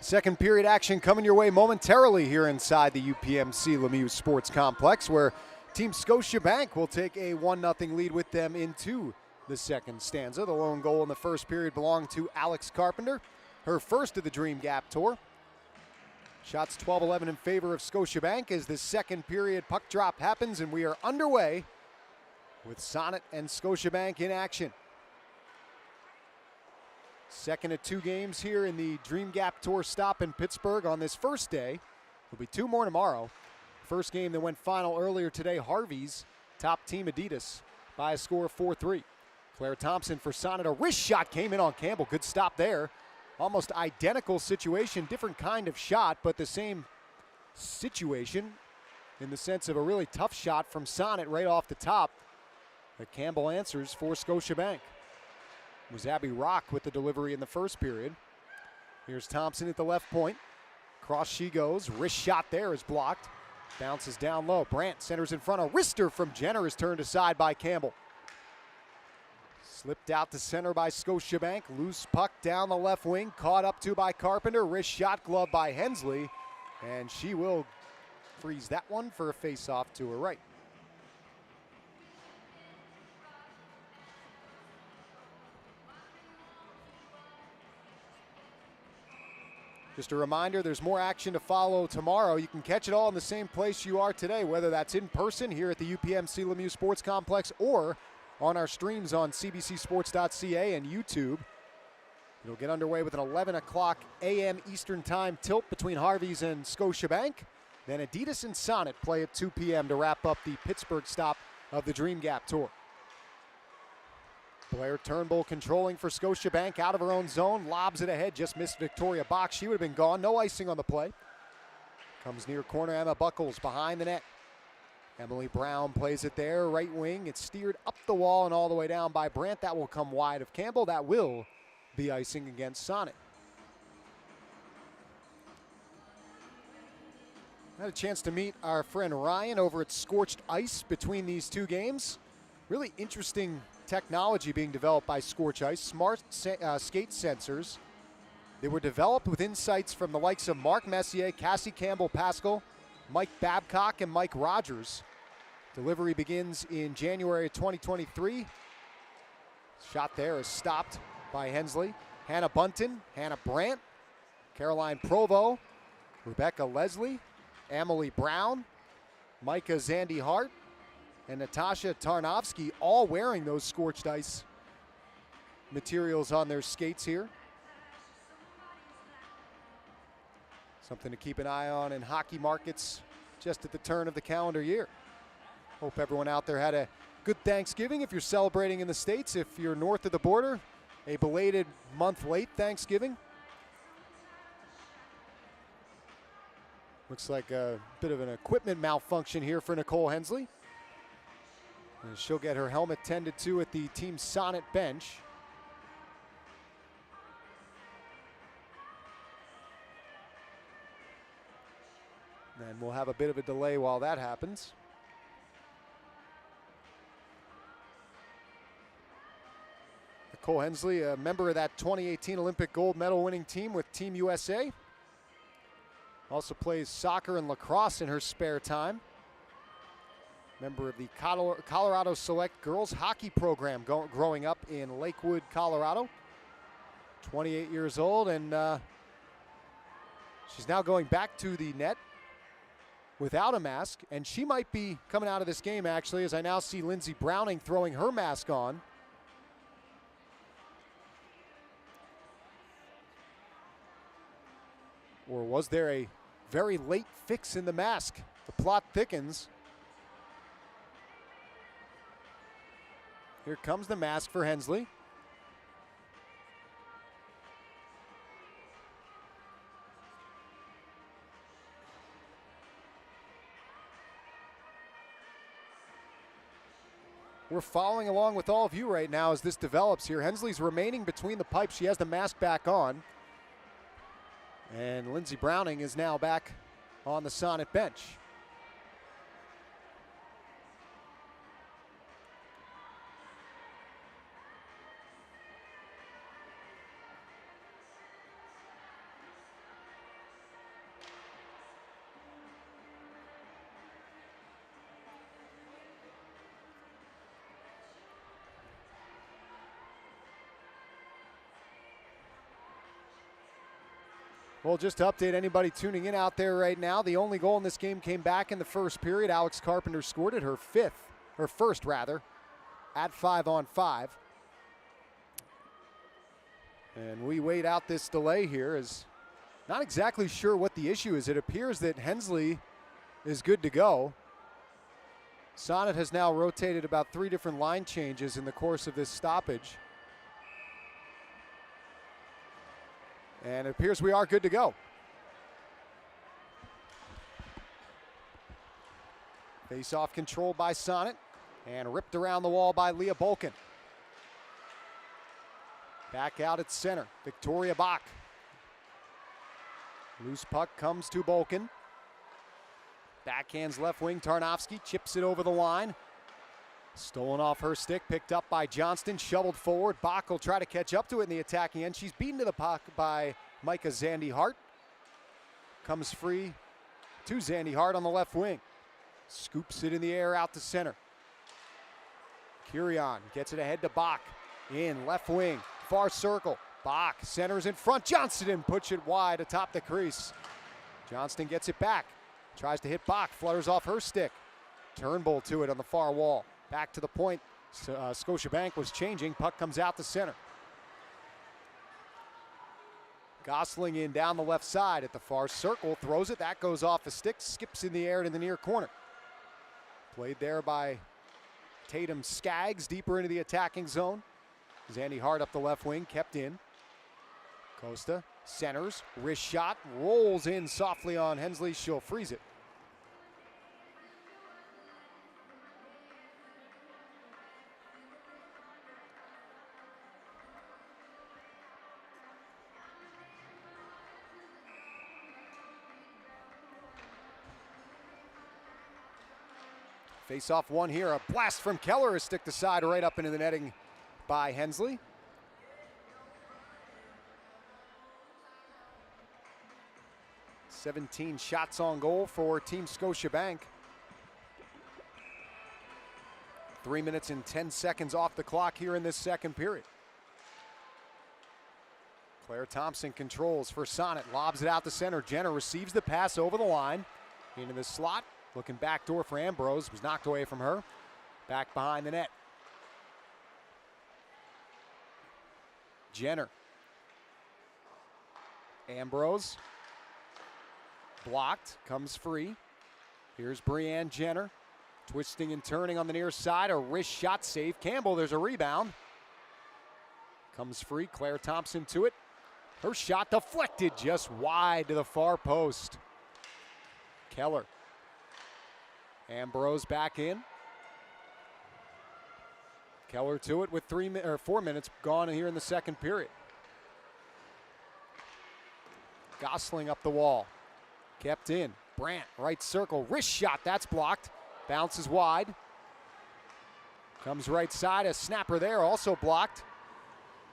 Second period action coming your way momentarily here inside the UPMC Lemieux Sports Complex, where Team Scotiabank will take a 1-0 lead with them into the second stanza. The lone goal in the first period belonged to Alex Carpenter, her first of the Dream Gap Tour. Shots 12-11 in favor of Scotiabank as the second period puck drop happens, and we are underway with Sonnet and Scotiabank in action. Second of 2 games here in the Dream Gap Tour stop in Pittsburgh on this first day. There'll be 2 more tomorrow. First game that went final earlier today, Harvey's top Team Adidas by a score of 4-3. Claire Thompson for Sonnet. A wrist shot came in on Campbell. Good stop there. Almost identical situation, different kind of shot, but the same situation in the sense of a really tough shot from Sonnet right off the top. But Campbell answers for Scotiabank. It was Abby Rock with the delivery in the first period. Here's Thompson at the left point. Cross she goes. Wrist shot there is blocked. Bounces down low. Brandt centers in front. A wrister from Jenner is turned aside by Campbell. Slipped out to center by Scotiabank. Loose puck down the left wing. Caught up to by Carpenter. Wrist shot glove by Hensley. And she will freeze that one for a face-off to her right. Just a reminder, there's more action to follow tomorrow. You can catch it all in the same place you are today, whether that's in person here at the UPMC Lemieux Sports Complex or on our streams on cbcsports.ca and YouTube. It'll get underway with an 11 o'clock a.m. Eastern Time tilt between Harvey's and Scotiabank. Then Adidas and Sonnet play at 2 p.m. to wrap up the Pittsburgh stop of the Dream Gap Tour. Blair Turnbull controlling for Scotiabank out of her own zone. Lobs it ahead, just missed Victoria Bach. She would have been gone. No icing on the play. Comes near corner, Emma Buckles behind the net. Emily Brown plays it there, right wing. It's steered up the wall and all the way down by Brandt. That will come wide of Campbell. That will be icing against Sonnet. I had a chance to meet our friend Ryan over at Scorched Ice between these 2 games. Really interesting technology being developed by Scorch Ice, smart skate sensors. They were developed with insights from the likes of Mark Messier, Cassie Campbell-Pascal, Mike Babcock, and Mike Rogers. Delivery begins in January 2023. Shot there is stopped by Hensley. Hannah Bunton, Hannah Brandt, Caroline Provo, Rebecca Leslie, Emily Brown, Micah Zandy Hart, and Natasha Tarnovsky, all wearing those Scorched Ice materials on their skates here. Something to keep an eye on in hockey markets just at the turn of the calendar year. Hope everyone out there had a good Thanksgiving if you're celebrating in the States. If you're north of the border, a belated month late Thanksgiving. Looks like a bit of an equipment malfunction here for Nicole Hensley. And she'll get her helmet tended to at the Team Sonnet bench. And we'll have a bit of a delay while that happens. Nicole Hensley, a member of that 2018 Olympic gold medal winning team with Team USA. Also plays soccer and lacrosse in her spare time. Member of the Colorado Select Girls Hockey Program growing up in Lakewood, Colorado. 28 years old, and she's now going back to the net without a mask, and she might be coming out of this game, actually, as I now see Lindsey Browning throwing her mask on. Or was there a very late fix in the mask? The plot thickens. Here comes the mask for Hensley. We're following along with all of you right now as this develops here. Hensley's remaining between the pipes. She has the mask back on. And Lindsey Browning is now back on the Sonnet bench. Well, just to update anybody tuning in out there right now, the only goal in this game came back in the first period. Alex Carpenter scored it, her first, at 5-on-5. And we wait out this delay here, as not exactly sure what the issue is. It appears that Hensley is good to go. Sonnet has now rotated about 3 different line changes in the course of this stoppage. And it appears we are good to go. Face-off controlled by Sonnet and ripped around the wall by Leah Bolkin. Back out at center, Victoria Bach. Loose puck comes to Bolkin. Backhands left wing, Tarnowski chips it over the line. Stolen off her stick, picked up by Johnston, shoveled forward. Bach will try to catch up to it in the attacking end. She's beaten to the puck by Micah Zandy Hart. Comes free to Zandy Hart on the left wing. Scoops it in the air out to center. Curion gets it ahead to Bach. In left wing, far circle. Bach centers in front. Johnston puts it wide atop the crease. Johnston gets it back. Tries to hit Bach, flutters off her stick. Turnbull to it on the far wall. Back to the point. Scotiabank was changing. Puck comes out to center. Gosling in down the left side at the far circle. Throws it. That goes off the stick. Skips in the air to the near corner. Played there by Tatum Skaggs deeper into the attacking zone. Zandy Hart up the left wing. Kept in. Costa centers. Wrist shot. Rolls in softly on Hensley. She'll freeze it. Face-off one here. A blast from Keller. A stick to side right up into the netting by Hensley. "17 shots on goal for Team Scotiabank. 3 minutes and 10 seconds off the clock here in this second period. Claire Thompson controls for Sonnet. Lobs it out to center. Jenner receives the pass over the line. Into the slot. Looking backdoor for Ambrose. Was knocked away from her. Back behind the net. Jenner. Ambrose. Blocked. Comes free. Here's Brianne Jenner. Twisting and turning on the near side. A wrist shot save. Campbell, there's a rebound. Comes free. Claire Thompson to it. Her shot deflected just wide to the far post. Keller. Ambrose back in. Keller to it with 4 minutes gone here in the second period. Gosling up the wall. Kept in. Brandt, right circle. Wrist shot, that's blocked. Bounces wide. Comes right side, a snapper there, also blocked.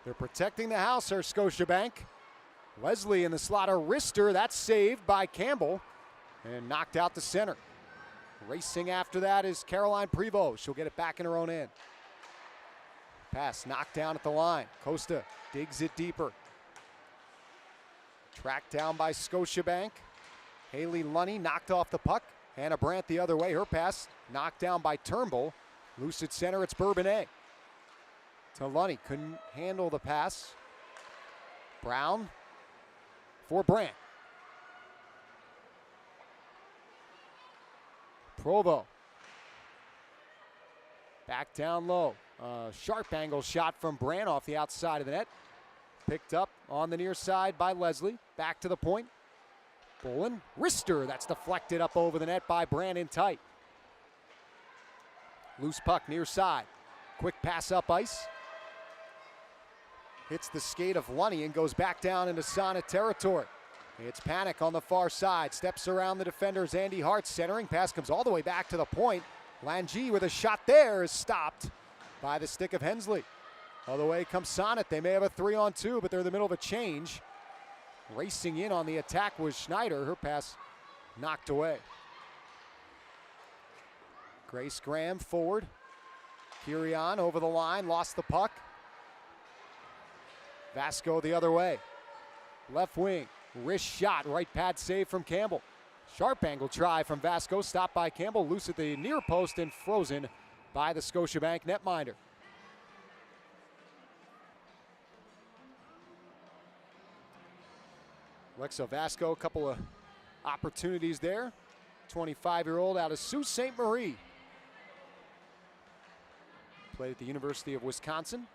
They're protecting the house, our Scotiabank. Leslie in the slot, a wrister, that's saved by Campbell. And knocked out to center. Racing after that is Caroline Prevost. She'll get it back in her own end. Pass knocked down at the line. Costa digs it deeper. Tracked down by Scotiabank. Haley Lunny knocked off the puck. Hannah Brandt the other way. Her pass knocked down by Turnbull. Loose at center, it's Bourbonnais. To Lunny, couldn't handle the pass. Brown for Brandt. Provo. Back down low. Sharp angle shot from Brandt off the outside of the net. Picked up on the near side by Leslie. Back to the point. Bolin. Wrister. That's deflected up over the net by Brandt in tight. Loose puck near side. Quick pass up ice. Hits the skate of Lunny and goes back down into Sonnet territory. It's Panic on the far side. Steps around the defenders. Andy Hart centering. Pass comes all the way back to the point. Langy with a shot there is stopped by the stick of Hensley. Other way comes Sonnet. They may have a 3-on-2, but they're in the middle of a change. Racing in on the attack was Schneider. Her pass knocked away. Grace Graham forward. Kirian over the line. Lost the puck. Vasco the other way. Left wing. Wrist shot, right pad save from Campbell. Sharp angle try from Vasco, stopped by Campbell, loose at the near post and frozen by the Scotiabank netminder. Alexa Vasco, a couple of opportunities there. 25-year-old out of Sault Ste. Marie. Played at the University of Wisconsin.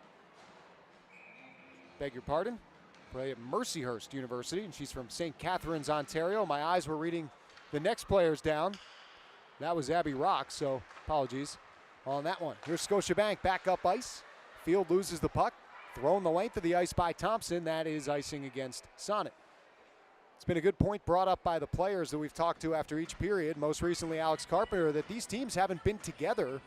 Beg your pardon. Played at Mercyhurst University, and she's from St. Catharines, Ontario. My eyes were reading the next players down. That was Abby Rock, so apologies on that one. Here's Scotiabank back up ice. Field loses the puck. Thrown the length of the ice by Thompson. That is icing against Sonnet. It's been a good point brought up by the players that we've talked to after each period, most recently Alex Carpenter, that these teams haven't been together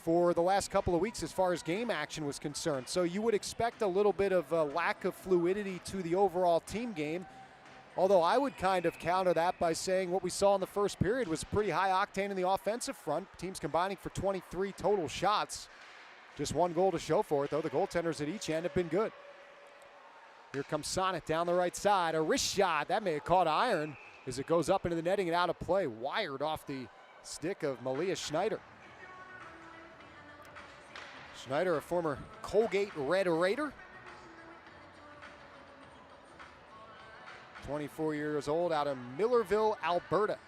for the last couple of weeks as far as game action was concerned. So you would expect a little bit of a lack of fluidity to the overall team game. Although I would kind of counter that by saying what we saw in the first period was pretty high octane in the offensive front. Teams combining for 23 total shots. Just one goal to show for it, though. The goaltenders at each end have been good. Here comes Sonnet down the right side. A wrist shot. That may have caught iron as it goes up into the netting and out of play. Wired off the stick of Malia Schneider. Schneider, a former Colgate Red Raider. 24 years old, out of Millerville, Alberta.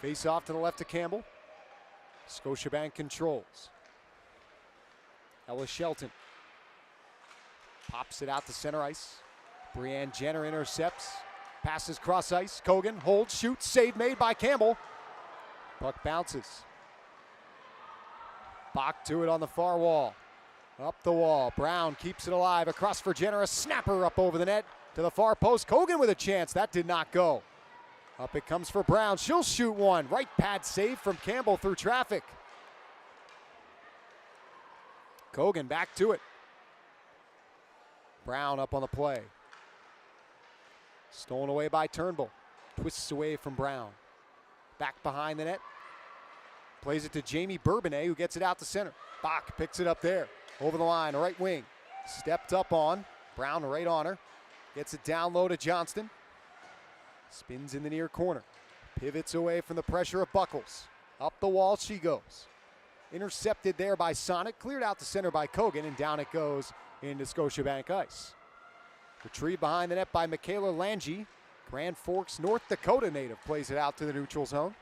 Face off to the left of Campbell. Scotiabank controls. Ella Shelton pops it out to center ice. Brianne Jenner intercepts. Passes cross ice. Kogan holds, shoots, save made by Campbell. Puck bounces. Bach to it on the far wall. Up the wall. Brown keeps it alive. Across for Jenner. A snapper up over the net to the far post. Kogan with a chance. That did not go. Up it comes for Brown. She'll shoot one. Right pad save from Campbell through traffic. Kogan back to it. Brown up on the play. Stolen away by Turnbull. Twists away from Brown. Back behind the net. Plays it to Jamie Bourbonnais, who gets it out to center. Bach picks it up there. Over the line, right wing. Stepped up on. Brown right on her. Gets it down low to Johnston. Spins in the near corner. Pivots away from the pressure of Buckles. Up the wall she goes. Intercepted there by Sonnet. Cleared out to center by Kogan, and down it goes into Scotiabank ice. Retrieved behind the net by Michaela Lange. Grand Forks, North Dakota native, plays it out to the neutral zone.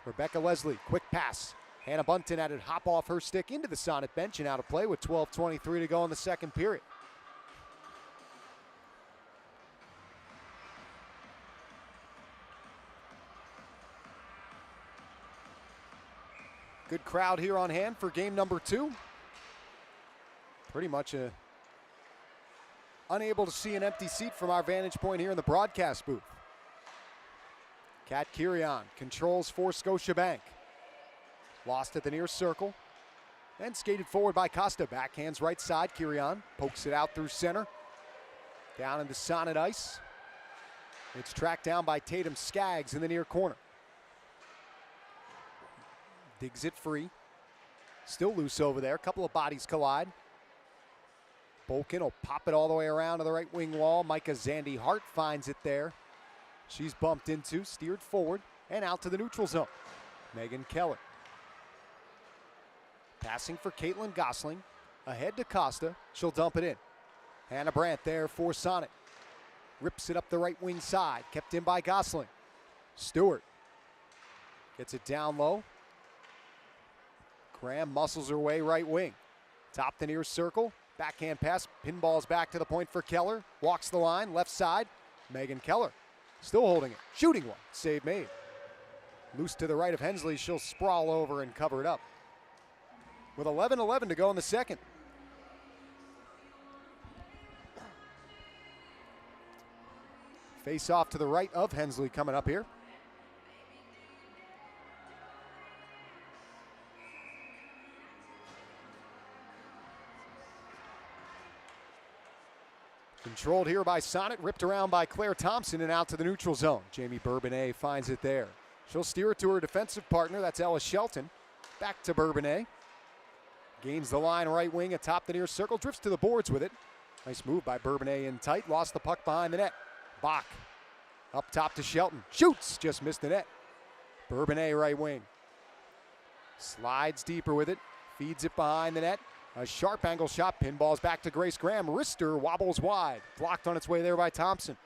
Rebecca Leslie, quick pass. Hannah Bunton had it hop off her stick into the Sonnet bench and out of play with 12:23 to go in the second period. Good crowd here on hand for game number 2. Pretty much unable to see an empty seat from our vantage point here in the broadcast booth. Kat Kirian controls for Scotiabank. Lost at the near circle. And skated forward by Costa. Backhands right side. Kirian pokes it out through center. Down into Sonnet ice. It's tracked down by Tatum Skaggs in the near corner. Digs it free. Still loose over there. A couple of bodies collide. Bolkin will pop it all the way around to the right wing wall. Micah Zandy Hart finds it there. She's bumped into, steered forward, and out to the neutral zone. Megan Keller. Passing for Caitlin Gosling. Ahead to Costa. She'll dump it in. Hannah Brandt there for Sonnet. Rips it up the right wing side. Kept in by Gosling. Stewart gets it down low. Graham muscles her way right wing. Top the near circle. Backhand pass. Pinballs back to the point for Keller. Walks the line. Left side. Megan Keller. Still holding it. Shooting one. Save made. Loose to the right of Hensley. She'll sprawl over and cover it up. With 11:11 to go in the second. Face off to the right of Hensley coming up here. Controlled here by Sonnet, ripped around by Claire Thompson and out to the neutral zone. Jamie Bourbonnais finds it there. She'll steer it to her defensive partner, that's Ella Shelton. Back to Bourbonnais. Gains the line right wing atop the near circle. Drifts to the boards with it. Nice move by Bourbonnais in tight. Lost the puck behind the net. Bach up top to Shelton. Shoots. Just missed the net. Bourbonnais right wing. Slides deeper with it. Feeds it behind the net. A sharp angle shot. Pinballs back to Grace Graham. Wrister wobbles wide. Blocked on its way there by Thompson.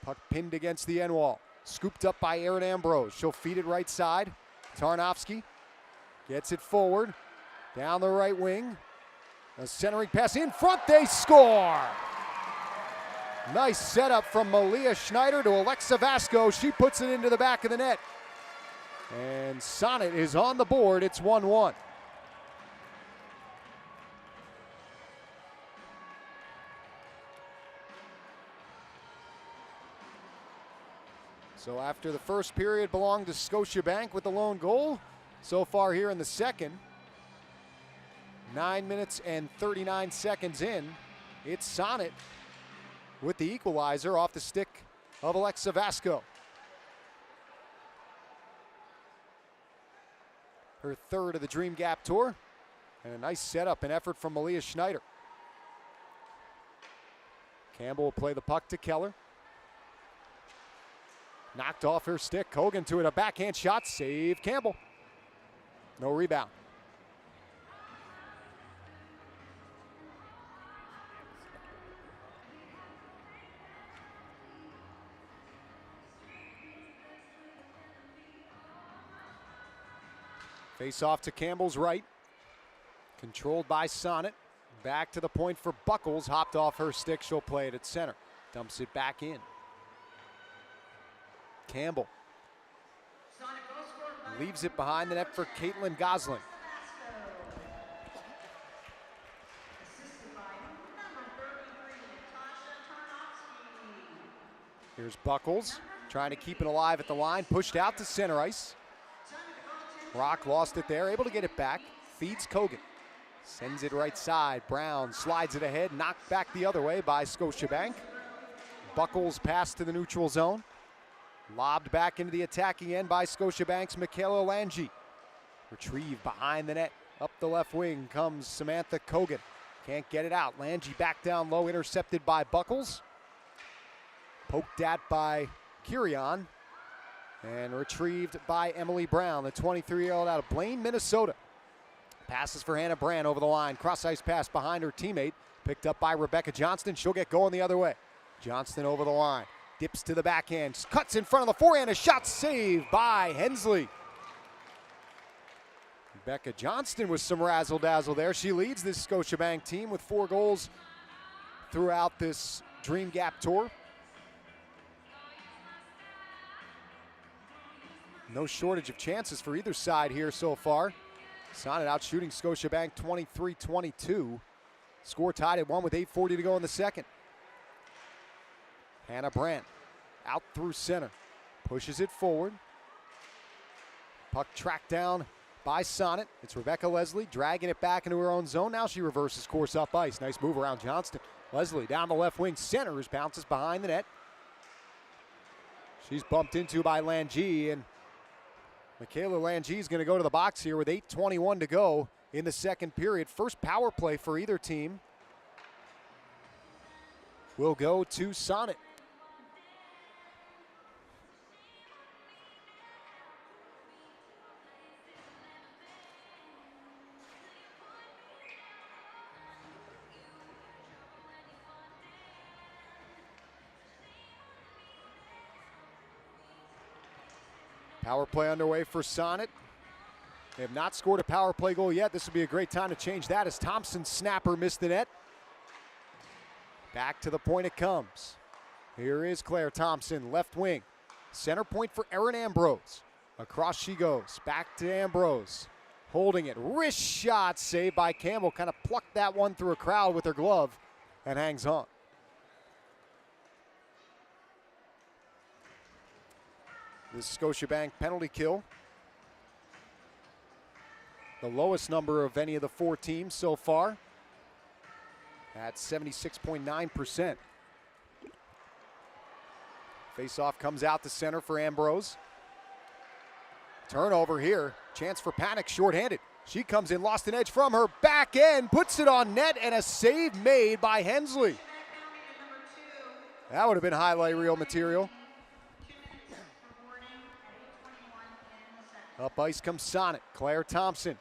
Puck pinned against the end wall. Scooped up by Erin Ambrose. She'll feed it right side. Tarnowski gets it forward. Down the right wing. A centering pass in front. They score! Nice setup from Malia Schneider to Alexa Vasco. She puts it into the back of the net. And Sonnet is on the board. It's 1-1. So after the first period belonged to Scotiabank with the lone goal, so far here in the second, 9 minutes and 39 seconds in, it's Sonnet with the equalizer off the stick of Alexa Vasco. Her third of the Dream Gap Tour, and a nice setup and effort from Malia Schneider. Campbell will play the puck to Keller. Knocked off her stick. Kogan to it. A backhand shot. Save Campbell. No rebound. Face off to Campbell's right. Controlled by Sonnet. Back to the point for Buckles. Hopped off her stick. She'll play it at center. Dumps it back in. Campbell leaves it behind the net for Caitlin Gosling. Here's Buckles trying to keep it alive at the line. Pushed out to center ice. Rock lost it there, able to get it back. Feeds Kogan. Sends it right side. Brown slides it ahead. Knocked back the other way by Scotiabank. Buckles pass to the neutral zone. Lobbed back into the attacking end by Scotiabank's Michaela Lange. Retrieved behind the net. Up the left wing comes Samantha Kogan. Can't get it out. Lange back down low, intercepted by Buckles. Poked at by Kirion. And retrieved by Emily Brown, the 23-year-old out of Blaine, Minnesota. Passes for Hannah Brand over the line. Cross-ice pass behind her teammate. Picked up by Rebecca Johnston. She'll get going the other way. Johnston over the line. Dips to the backhand, cuts in front of the forehand, a shot saved by Hensley. Rebecca Johnston with some razzle-dazzle there. She leads this Scotiabank team with 4 goals throughout this Dream Gap Tour. No shortage of chances for either side here so far. Sonnet out shooting Scotiabank 23-22. Score tied at 1 with 8:40 to go in the second. Hannah Brandt out through center. Pushes it forward. Puck tracked down by Sonnet. It's Rebecca Leslie dragging it back into her own zone. Now she reverses course up ice. Nice move around Johnston. Leslie down the left wing. Centers, bounces behind the net. She's bumped into by Lange, and Michaela Lange is going to go to the box here with 8:21 to go in the second period. First power play for either team will go to Sonnet. Power play underway for Sonnet. They have not scored a power play goal yet. This would be a great time to change that as Thompson's snapper missed the net. Back to the point it comes. Here is Claire Thompson, left wing. Center point for Erin Ambrose. Across she goes. Back to Ambrose. Holding it. Wrist shot saved by Campbell. Kind of plucked that one through a crowd with her glove and hangs on. This Scotiabank penalty kill. The lowest number of any of the 4 teams so far at 76.9%. Face-off comes out to center for Ambrose. Turnover here. Chance for Panic, shorthanded. She comes in, lost an edge from her back end, puts it on net, and a save made by Hensley. That would have been highlight reel material. Up ice comes Sonnet. Claire Thompson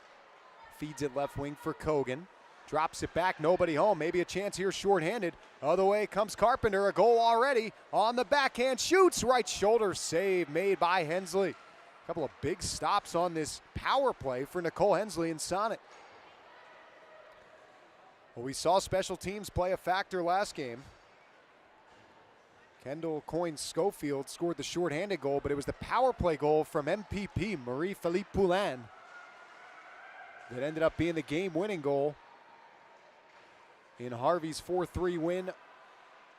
feeds it left wing for Kogan. Drops it back, nobody home. Maybe a chance here shorthanded. Other way comes Carpenter, a goal already. On the backhand, shoots, right shoulder save made by Hensley. A couple of big stops on this power play for Nicole Hensley and Sonnet. Well, we saw special teams play a factor last game. Kendall Coyne-Schofield scored the shorthanded goal, but it was the power play goal from MPP, Marie-Philippe Poulin, that ended up being the game-winning goal in Harvey's 4-3 win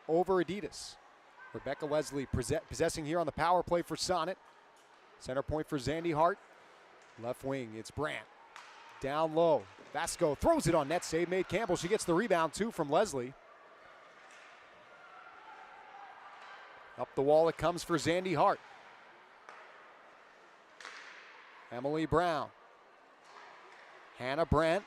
over Adidas. Rebecca Leslie possessing here on the power play for Sonnet. Center point for Zandy Hart. Left wing, it's Brandt. Down low, Vasco throws it on net, save made Campbell. She gets the rebound too from Leslie. Up the wall it comes for Zandy Hart. Emily Brown. Hannah Brandt.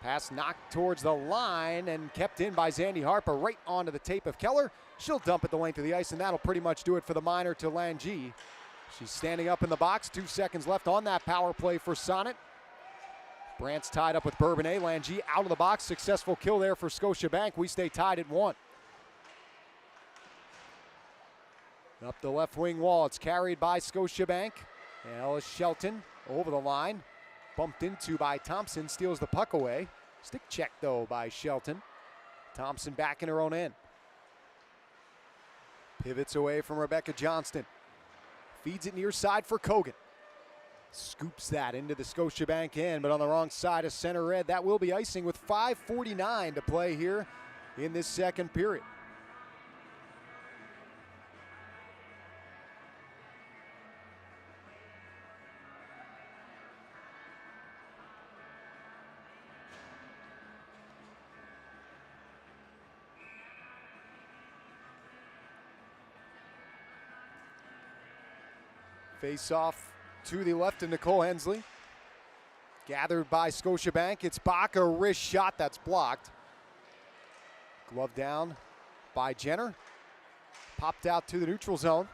Pass knocked towards the line and kept in by Zandy Hart, but right onto the tape of Keller. She'll dump it the length of the ice, and that'll pretty much do it for the minor to Langy. She's standing up in the box. 2 seconds left on that power play for Sonnet. Brandt's tied up with Bourbonnais. Langy out of the box. Successful kill there for Scotiabank. We stay tied at 1. Up the left wing wall, it's carried by Scotiabank. And Ellis Shelton over the line. Bumped into by Thompson, steals the puck away. Stick check though by Shelton. Thompson back in her own end. Pivots away from Rebecca Johnston. Feeds it near side for Kogan. Scoops that into the Scotiabank end, but on the wrong side of center red. That will be icing with 5:49 to play here in this second period. Face off to the left of Nicole Hensley. Gathered by Scotiabank. It's Bach, a wrist shot that's blocked. Glove down by Jenner. Popped out to the neutral zone.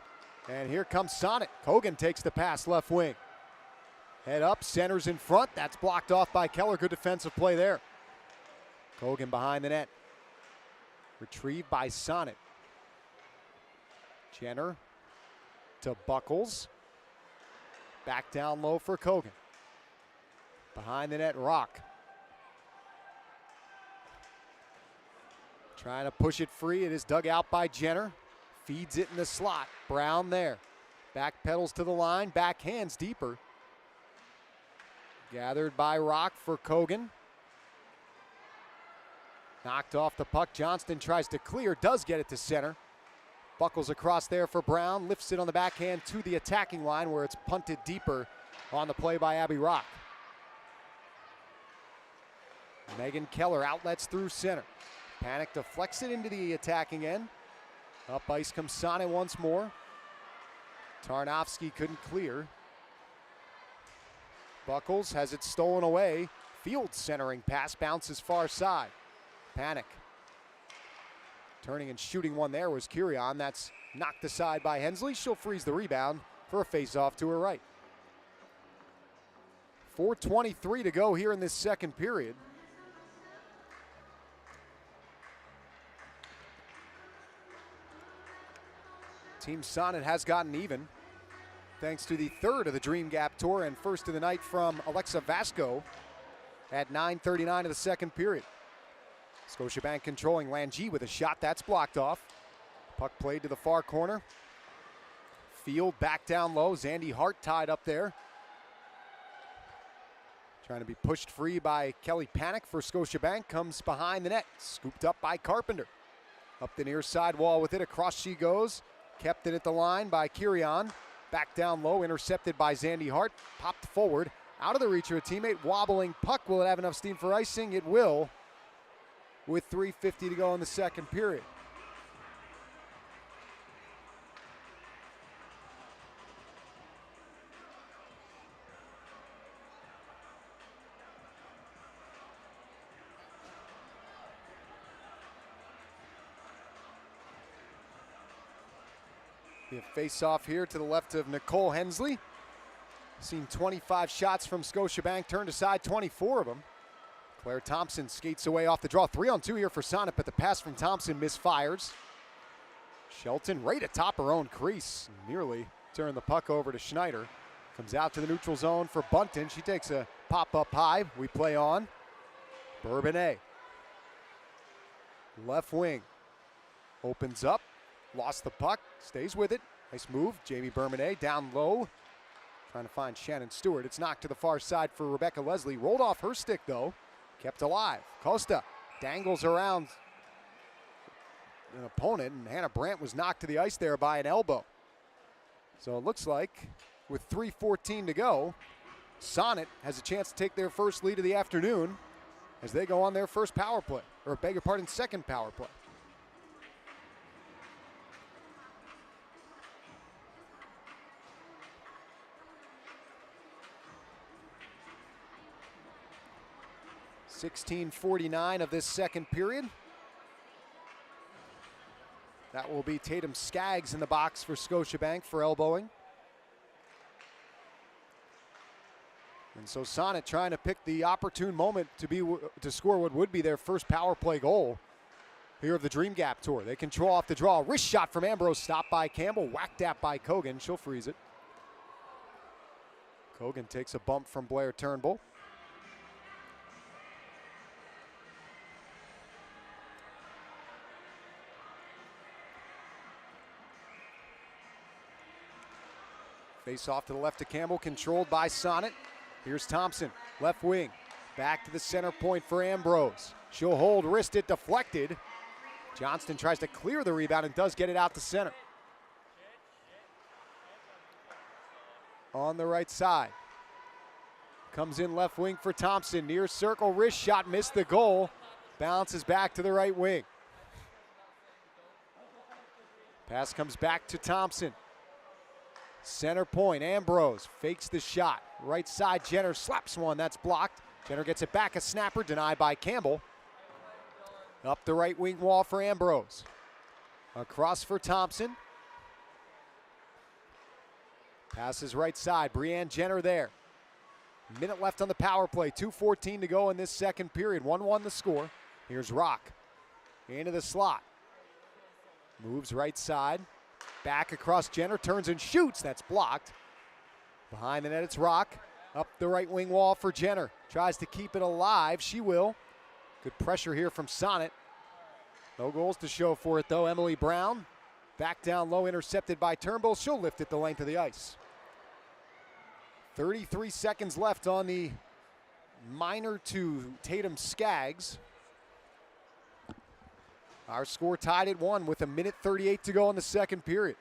And here comes Sonnet. Kogan takes the pass left wing. Head up, centers in front. That's blocked off by Keller. Good defensive play there. Kogan behind the net. Retrieved by Sonnet. Jenner to Buckles. Back down low for Kogan. Behind the net, Rock. Trying to push it free. It is dug out by Jenner. Feeds it in the slot. Brown there. Back pedals to the line. Backhands deeper. Gathered by Rock for Kogan. Knocked off the puck. Johnston tries to clear. Does get it to center. Buckles across there for Brown. Lifts it on the backhand to the attacking line where it's punted deeper on the play by Abby Rock. Megan Keller outlets through center. Panic deflects it into the attacking end. Up ice comes Sonnet once more. Tarnowski couldn't clear. Buckles has it stolen away. Field centering pass bounces far side. Panic. Turning and shooting one there was Curion. That's knocked aside by Hensley. She'll freeze the rebound for a face-off to her right. 4:23 to go here in this second period. Team Sonnet has gotten even thanks to the third of the Dream Gap Tour and first of the night from Alexa Vasco at 9:39 of the second period. Scotiabank controlling. Langy with a shot that's blocked off. Puck played to the far corner. Field back down low. Zandy Hart tied up there. Trying to be pushed free by Kelly Panic for Scotiabank. Comes behind the net. Scooped up by Carpenter. Up the near side wall with it. Across she goes. Kept it at the line by Curion. Back down low. Intercepted by Zandy Hart. Popped forward. Out of the reach of a teammate. Wobbling puck. Will it have enough steam for icing? It will, with 3:50 to go in the second period. The face-off here to the left of Nicole Hensley. Seen 25 shots from Scotiabank, turned aside 24 of them. Claire Thompson skates away off the draw. 3-on-2 here for Sonnet, but the pass from Thompson misfires. Shelton right atop her own crease. Nearly turned the puck over to Schneider. Comes out to the neutral zone for Bunton. She takes a pop up high. We play on. Bourbonnais. Left wing. Opens up. Lost the puck. Stays with it. Nice move. Jamie Bourbonnais down low. Trying to find Shannon Stewart. It's knocked to the far side for Rebecca Leslie. Rolled off her stick though. Kept alive. Costa dangles around an opponent, and Hannah Brandt was knocked to the ice there by an elbow. So it looks like with 3:14 to go, Sonnet has a chance to take their first lead of the afternoon as they go on their first power play, or beg your pardon, second power play. .16:49 of this second period. That will be Tatum Skaggs in the box for Scotiabank for elbowing. And so Sonnet trying to pick the opportune moment to score what would be their first power play goal here of the Dream Gap Tour. They control off the draw. Wrist shot from Ambrose, stopped by Campbell, whacked at by Kogan. She'll freeze it. Kogan takes a bump from Blair Turnbull. Face off to the left of Campbell, controlled by Sonnet. Here's Thompson, left wing. Back to the center point for Ambrose. She'll hold, wrist it, deflected. Johnston tries to clear the rebound and does get it out to center. On the right side. Comes in left wing for Thompson. Near circle, wrist shot, missed the goal. Bounces back to the right wing. Pass comes back to Thompson. Center point, Ambrose fakes the shot. Right side, Jenner slaps one, that's blocked. Jenner gets it back, a snapper, denied by Campbell. Up the right wing wall for Ambrose. Across for Thompson. Passes right side, Brianne Jenner there. Minute left on the power play, 2:14 to go in this second period. 1-1 the score. Here's Rock. Into the slot. Moves right side. Back across Jenner, turns and shoots. That's blocked. Behind the net, it's Rock. Up the right wing wall for Jenner. Tries to keep it alive. She will. Good pressure here from Sonnet. No goals to show for it, though. Emily Brown. Back down low, intercepted by Turnbull. She'll lift it the length of the ice. 33 seconds left on the minor to Tatum Skaggs. Our score tied at 1 with 1:38 to go in the second period.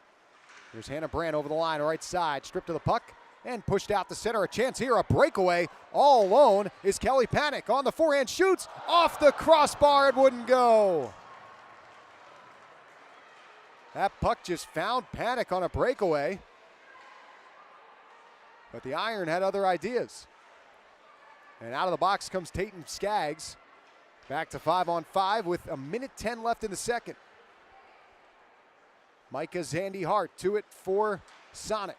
Here's Hannah Brandt over the line, right side, stripped of the puck and pushed out the center. A chance here, a breakaway. All alone is Kelly Panic on the forehand, shoots off the crossbar. It wouldn't go. That puck just found Panic on a breakaway. But the Iron had other ideas. And out of the box comes Tatum Skaggs. Back to 5-on-5 with 1:10 left in the second. Micah Zandy Hart to it for Sonnet.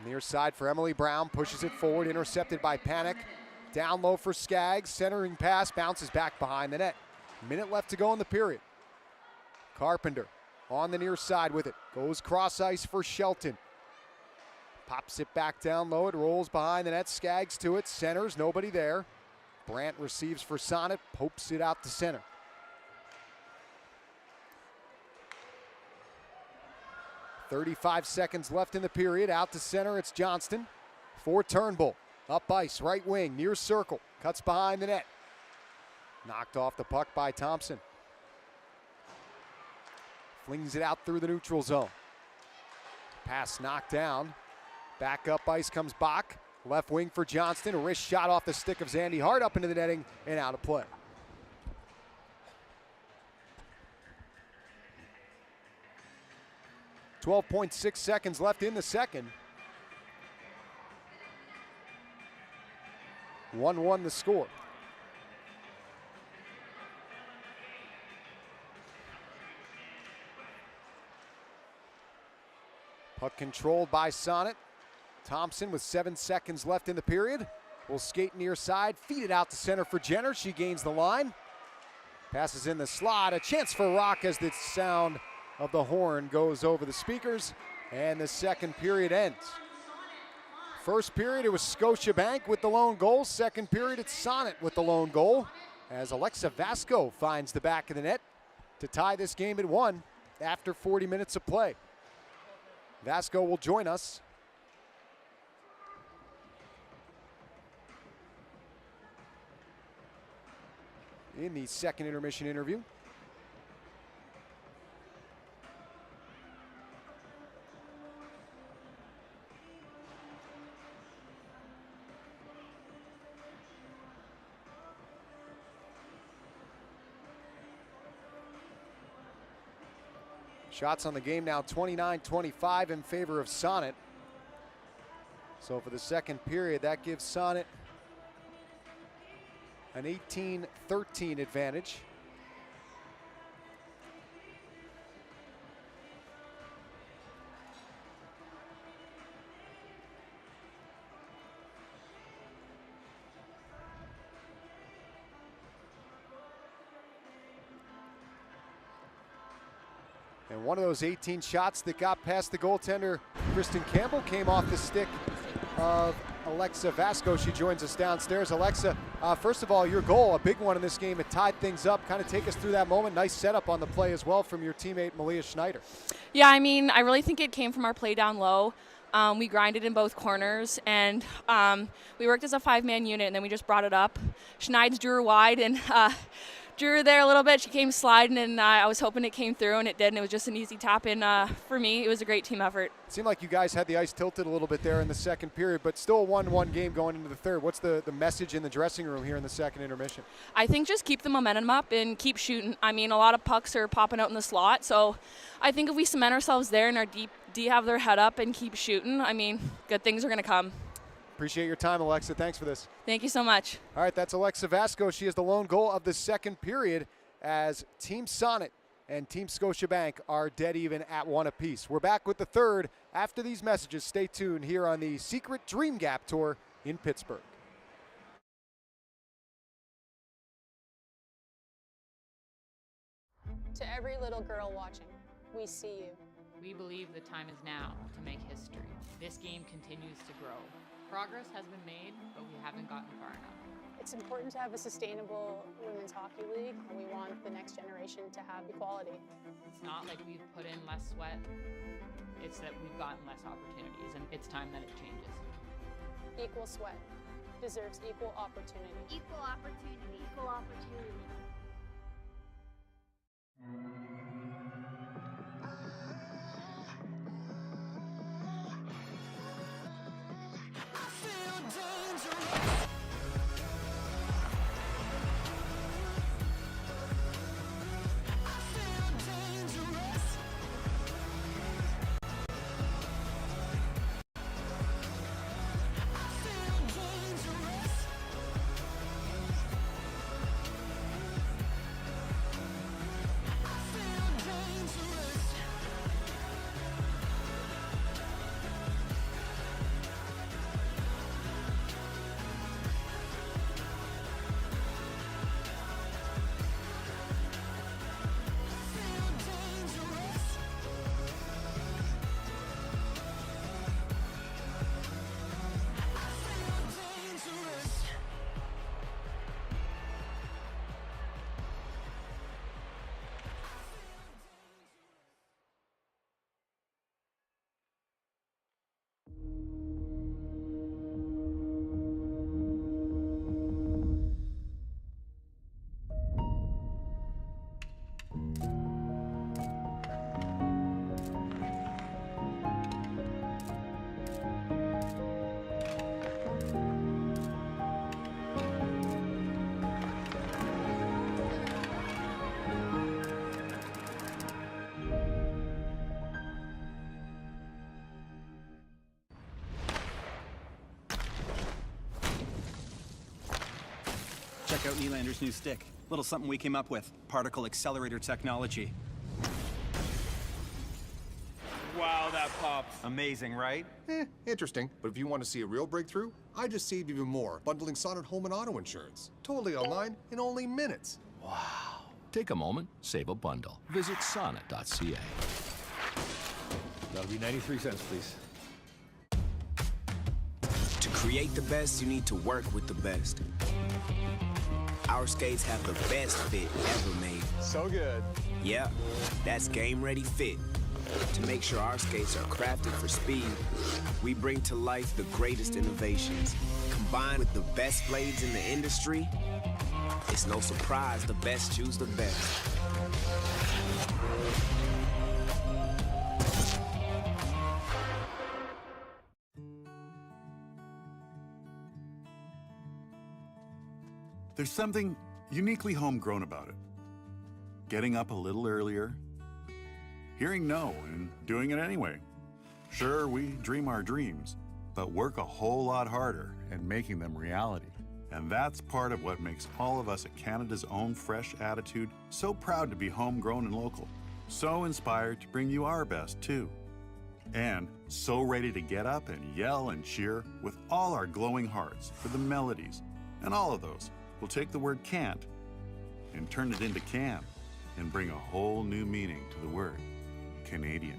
Near side for Emily Brown, pushes it forward, intercepted by Panic. Down low for Skaggs, centering pass, bounces back behind the net. Minute left to go in the period. Carpenter on the near side with it, goes cross ice for Shelton. Pops it back down low, it rolls behind the net, Skaggs to it, centers, nobody there. Brandt receives for Sonnet, pokes it out to center. .35 seconds left in the period. Out to center, it's Johnston. For Turnbull. Up ice, right wing, near circle. Cuts behind the net. Knocked off the puck by Thompson. Flings it out through the neutral zone. Pass knocked down. Back up ice comes Bach. Left wing for Johnston. A wrist shot off the stick of Zandy Hart up into the netting and out of play. .6 seconds left in the second. 1-1 the score. Puck controlled by Sonnet. Thompson with 7 seconds left in the period will skate near side, feed it out to center for Jenner. She gains the line. Passes in the slot. A chance for Rock as the sound of the horn goes over the speakers, and the second period ends. First period, it was Scotiabank with the lone goal. Second period, it's Sonnet with the lone goal, as Alexa Vasco finds the back of the net to tie this game at 1 after 40 minutes of play. Vasco will join us. In the second intermission interview. Shots on the game now 29-25 in favor of Sonnet. So for the second period, that gives Sonnet an 18-13 advantage. And one of those 18 shots that got past the goaltender, Kristen Campbell, came off the stick of Alexa Vasco. She joins us downstairs. Alexa, first of all, your goal, a big one in this game. It tied things up. Kind of take us through that moment. Nice setup on the play as well from your teammate, Malia Schneider. Yeah, I mean, I really think it came from our play down low. We grinded in both corners, and we worked as a 5-man unit, and then we just brought it up. Schneids drew her wide, and drew her there a little bit. She came sliding, and I was hoping it came through, and it did, and it was just an easy tap in for me. It was a great team effort. It seemed like you guys had the ice tilted a little bit there in the second period, but still a 1-1 game going into the third. What's the message in the dressing room here in the second intermission? I think just keep the momentum up and keep shooting. I mean, a lot of pucks are popping out in the slot, so I think if we cement ourselves there and our D have their head up and keep shooting, I mean, good things are going to come. Appreciate your time, Alexa. Thanks for this. Thank you so much. All right, that's Alexa Vasco. She is the lone goal of the second period as Team Sonnet and Team Scotiabank are dead even at 1 apiece. We're back with the third after these messages. Stay tuned here on the Secret Dream Gap Tour in Pittsburgh. To every little girl watching, we see you. We believe the time is now to make history. This game continues to grow. Progress has been made, but we haven't gotten far enough. It's important to have a sustainable women's hockey league, and we want the next generation to have equality. It's not like we've put in less sweat, it's that we've gotten less opportunities, and it's time that it changes. Equal sweat deserves equal opportunity. Equal opportunity. Equal opportunity. Check out Nylander's new stick. Little something we came up with. Particle accelerator technology. Wow, that pops. Amazing, right? Interesting. But if you want to see a real breakthrough, I just saved even more bundling Sonnet home and auto insurance. Totally online in only minutes. Wow. Take a moment, save a bundle. Visit sonnet.ca. That'll be 93 cents, please. To create the best, you need to work with the best. Our skates have the best fit ever made. So good. Yeah, that's Game Ready Fit. To make sure our skates are crafted for speed, we bring to life the greatest innovations. Combined with the best blades in the industry, it's no surprise the best choose the best. There's something uniquely homegrown about it. Getting up a little earlier, hearing no and doing it anyway. Sure, we dream our dreams, but work a whole lot harder at making them reality. And that's part of what makes all of us at Canada's Own Fresh Attitude so proud to be homegrown and local. So inspired to bring you our best, too. And so ready to get up and yell and cheer with all our glowing hearts for the melodies. And all of those will take the word can't and turn it into can and bring a whole new meaning to the word Canadian.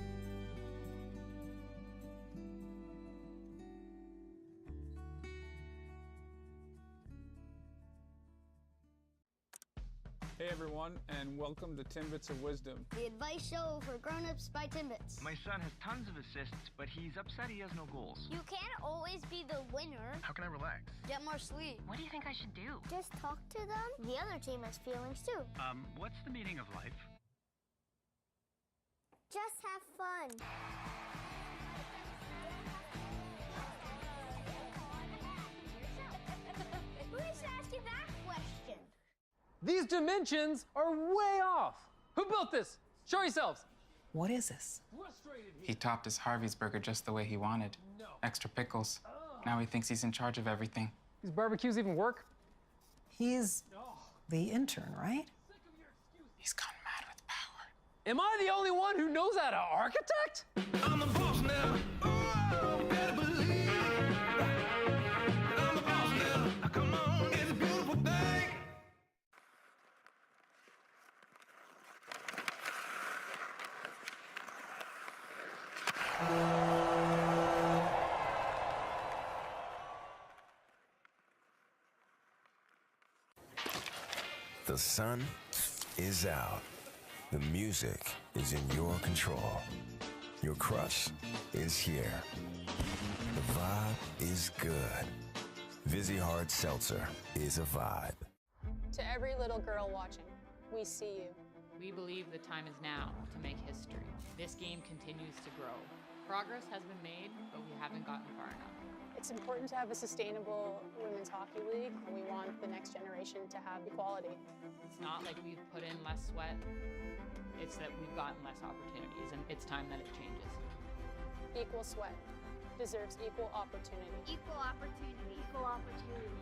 Hey everyone, and welcome to Timbits of Wisdom. The advice show for grown-ups by Timbits. My son has tons of assists, but he's upset he has no goals. You can't always be the winner. How can I relax? Get more sleep. What do you think I should do? Just talk to them. The other team has feelings too. What's the meaning of life? Just have fun. Who needs to ask you that question? These dimensions are way off. Who built this? Show yourselves. What is this? He topped his Harvey's burger just the way he wanted. Extra pickles. Now he thinks he's in charge of everything. These barbecues even work? He's the intern, right? He's gone mad with power. Am I the only one who knows how to architect? I'm the boss now. Oh, better believe. I'm the boss now. Come on, it's a beautiful thing. The sun is out. The music is in your control. Your crush is here. The vibe is good. Vizzy Hard Seltzer is a vibe. To every little girl watching, we see you. We believe the time is now to make history. This game continues to grow. Progress has been made, but we haven't gotten far enough. It's important to have a sustainable women's hockey league. We want the next generation to have equality. It's not like we've put in less sweat. It's that we've gotten less opportunities, and it's time that it changes. Equal sweat deserves equal opportunity. Equal opportunity. Equal opportunity.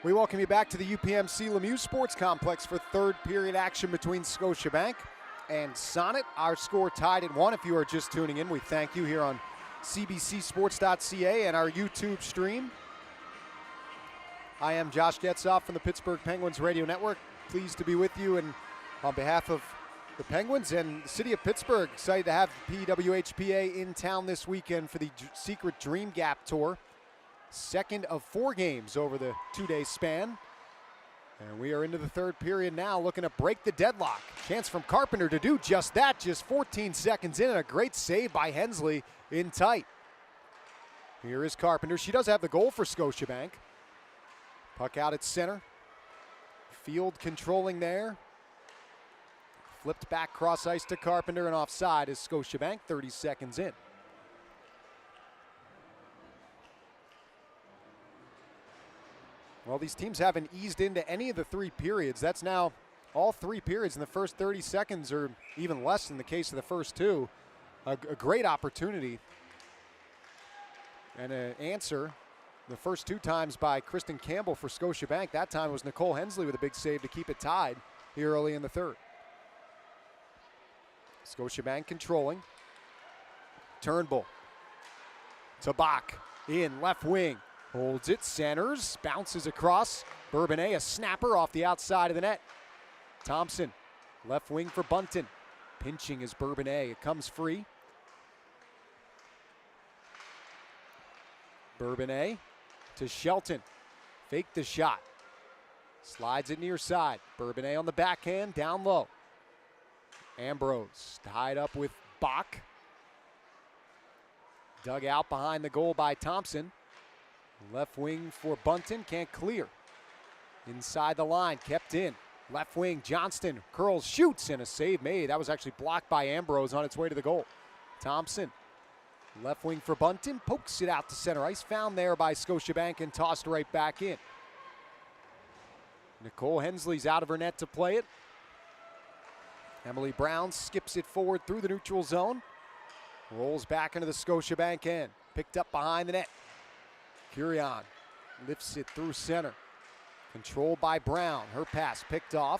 We welcome you back to the UPMC Lemieux Sports Complex for third period action between Scotiabank and Sonnet. Our score tied at 1. If you are just tuning in, we thank you here on CBCSports.ca and our YouTube stream. I am Josh Getzoff from the Pittsburgh Penguins Radio Network. Pleased to be with you, and on behalf of the Penguins and the city of Pittsburgh, excited to have PWHPA in town this weekend for the Secret Dream Gap Tour. Second of 4 games over the 2-day span. And we are into the third period now, looking to break the deadlock. Chance from Carpenter to do just that, just 14 seconds in, and a great save by Hensley in tight. Here is Carpenter. She does have the goal for Scotiabank. Puck out at center. Field controlling there. Flipped back cross ice to Carpenter, and offside is Scotiabank, 30 seconds in. Well, these teams haven't eased into any of the 3 periods. That's now all 3 periods in the first 30 seconds, or even less in the case of the first 2. A great opportunity. And an answer the first 2 times by Kristen Campbell for Scotiabank. That time was Nicole Hensley with a big save to keep it tied here early in the third. Scotiabank controlling. Turnbull. To Bach in left wing. Holds it, centers, bounces across. Bourbonnais, a snapper off the outside of the net. Thompson, left wing for Bunton. Pinching is Bourbonnais. It comes free. Bourbonnais to Shelton. Fake the shot. Slides it near side. Bourbonnais on the backhand, down low. Ambrose tied up with Bach. Dug out behind the goal by Thompson. Left wing for Bunton, can't clear. Inside the line, kept in. Left wing, Johnston curls, shoots, and a save made. That was actually blocked by Ambrose on its way to the goal. Thompson, left wing for Bunton, pokes it out to center ice. Found there by Scotiabank and tossed right back in. Nicole Hensley's out of her net to play it. Emily Brown skips it forward through the neutral zone. Rolls back into the Scotiabank end. Picked up behind the net. Curion lifts it through center. Controlled by Brown. Her pass picked off.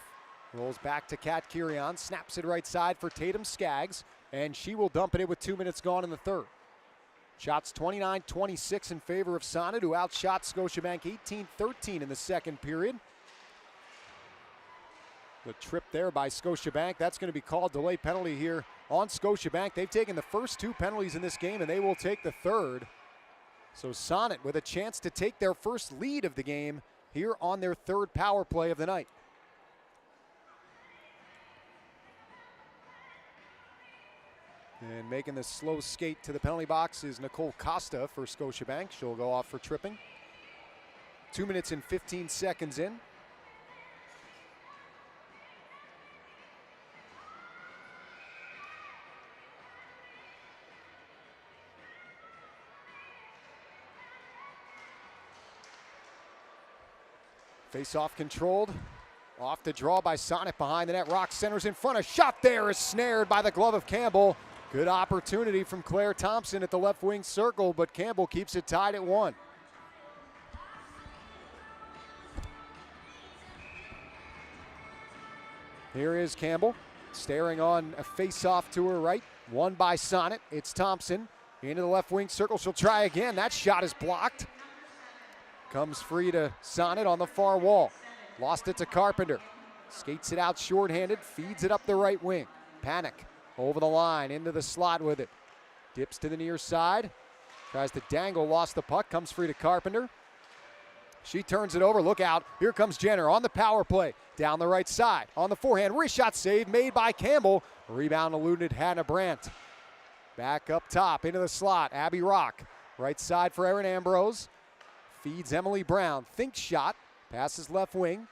Rolls back to Kat Curion. Snaps it right side for Tatum Skaggs. And she will dump it in with 2 minutes gone in the third. Shots 29-26 in favor of Sonnet, who outshot Scotiabank 18-13 in the second period. The trip there by Scotiabank. That's going to be called delay penalty here on Scotiabank. They've taken the first 2 penalties in this game, and they will take the third. So Sonnet with a chance to take their first lead of the game here on their third power play of the night. And making the slow skate to the penalty box is Nicole Costa for Scotiabank. She'll go off for tripping. 2 minutes and 15 seconds in. Face-off controlled. Off the draw by Sonnet behind the net. Rock centers in front. A shot there is snared by the glove of Campbell. Good opportunity from Claire Thompson at the left wing circle, but Campbell keeps it tied at 1. Here is Campbell staring on a face-off to her right. Won by Sonnet. It's Thompson into the left wing circle. She'll try again. That shot is blocked. Comes free to Sonnet on the far wall. Lost it to Carpenter. Skates it out shorthanded, feeds it up the right wing. Panic over the line, into the slot with it. Dips to the near side. Tries to dangle, lost the puck, comes free to Carpenter. She turns it over, look out. Here comes Jenner on the power play. Down the right side, on the forehand. Wrist shot save made by Campbell. Rebound eluded Hannah Brandt. Back up top, into the slot. Abby Rock, right side for Erin Ambrose. Feeds Emily Brown. Think shot. Passes left wing.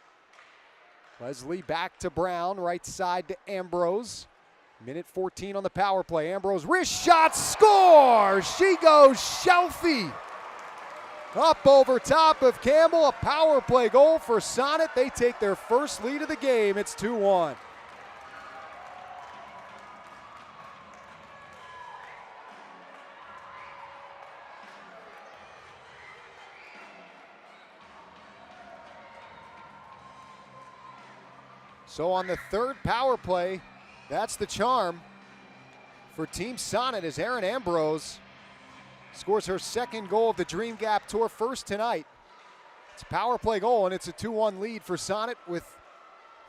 Leslie back to Brown. Right side to Ambrose. Minute 14 on the power play. Ambrose wrist shot. Score! She goes Shelfie. Up over top of Campbell. A power play goal for Sonnet. They take their first lead of the game. It's 2-1. So on the third power play, that's the charm for Team Sonnet as Erin Ambrose scores her second goal of the Dream Gap Tour, first tonight. It's a power play goal, and it's a 2-1 lead for Sonnet with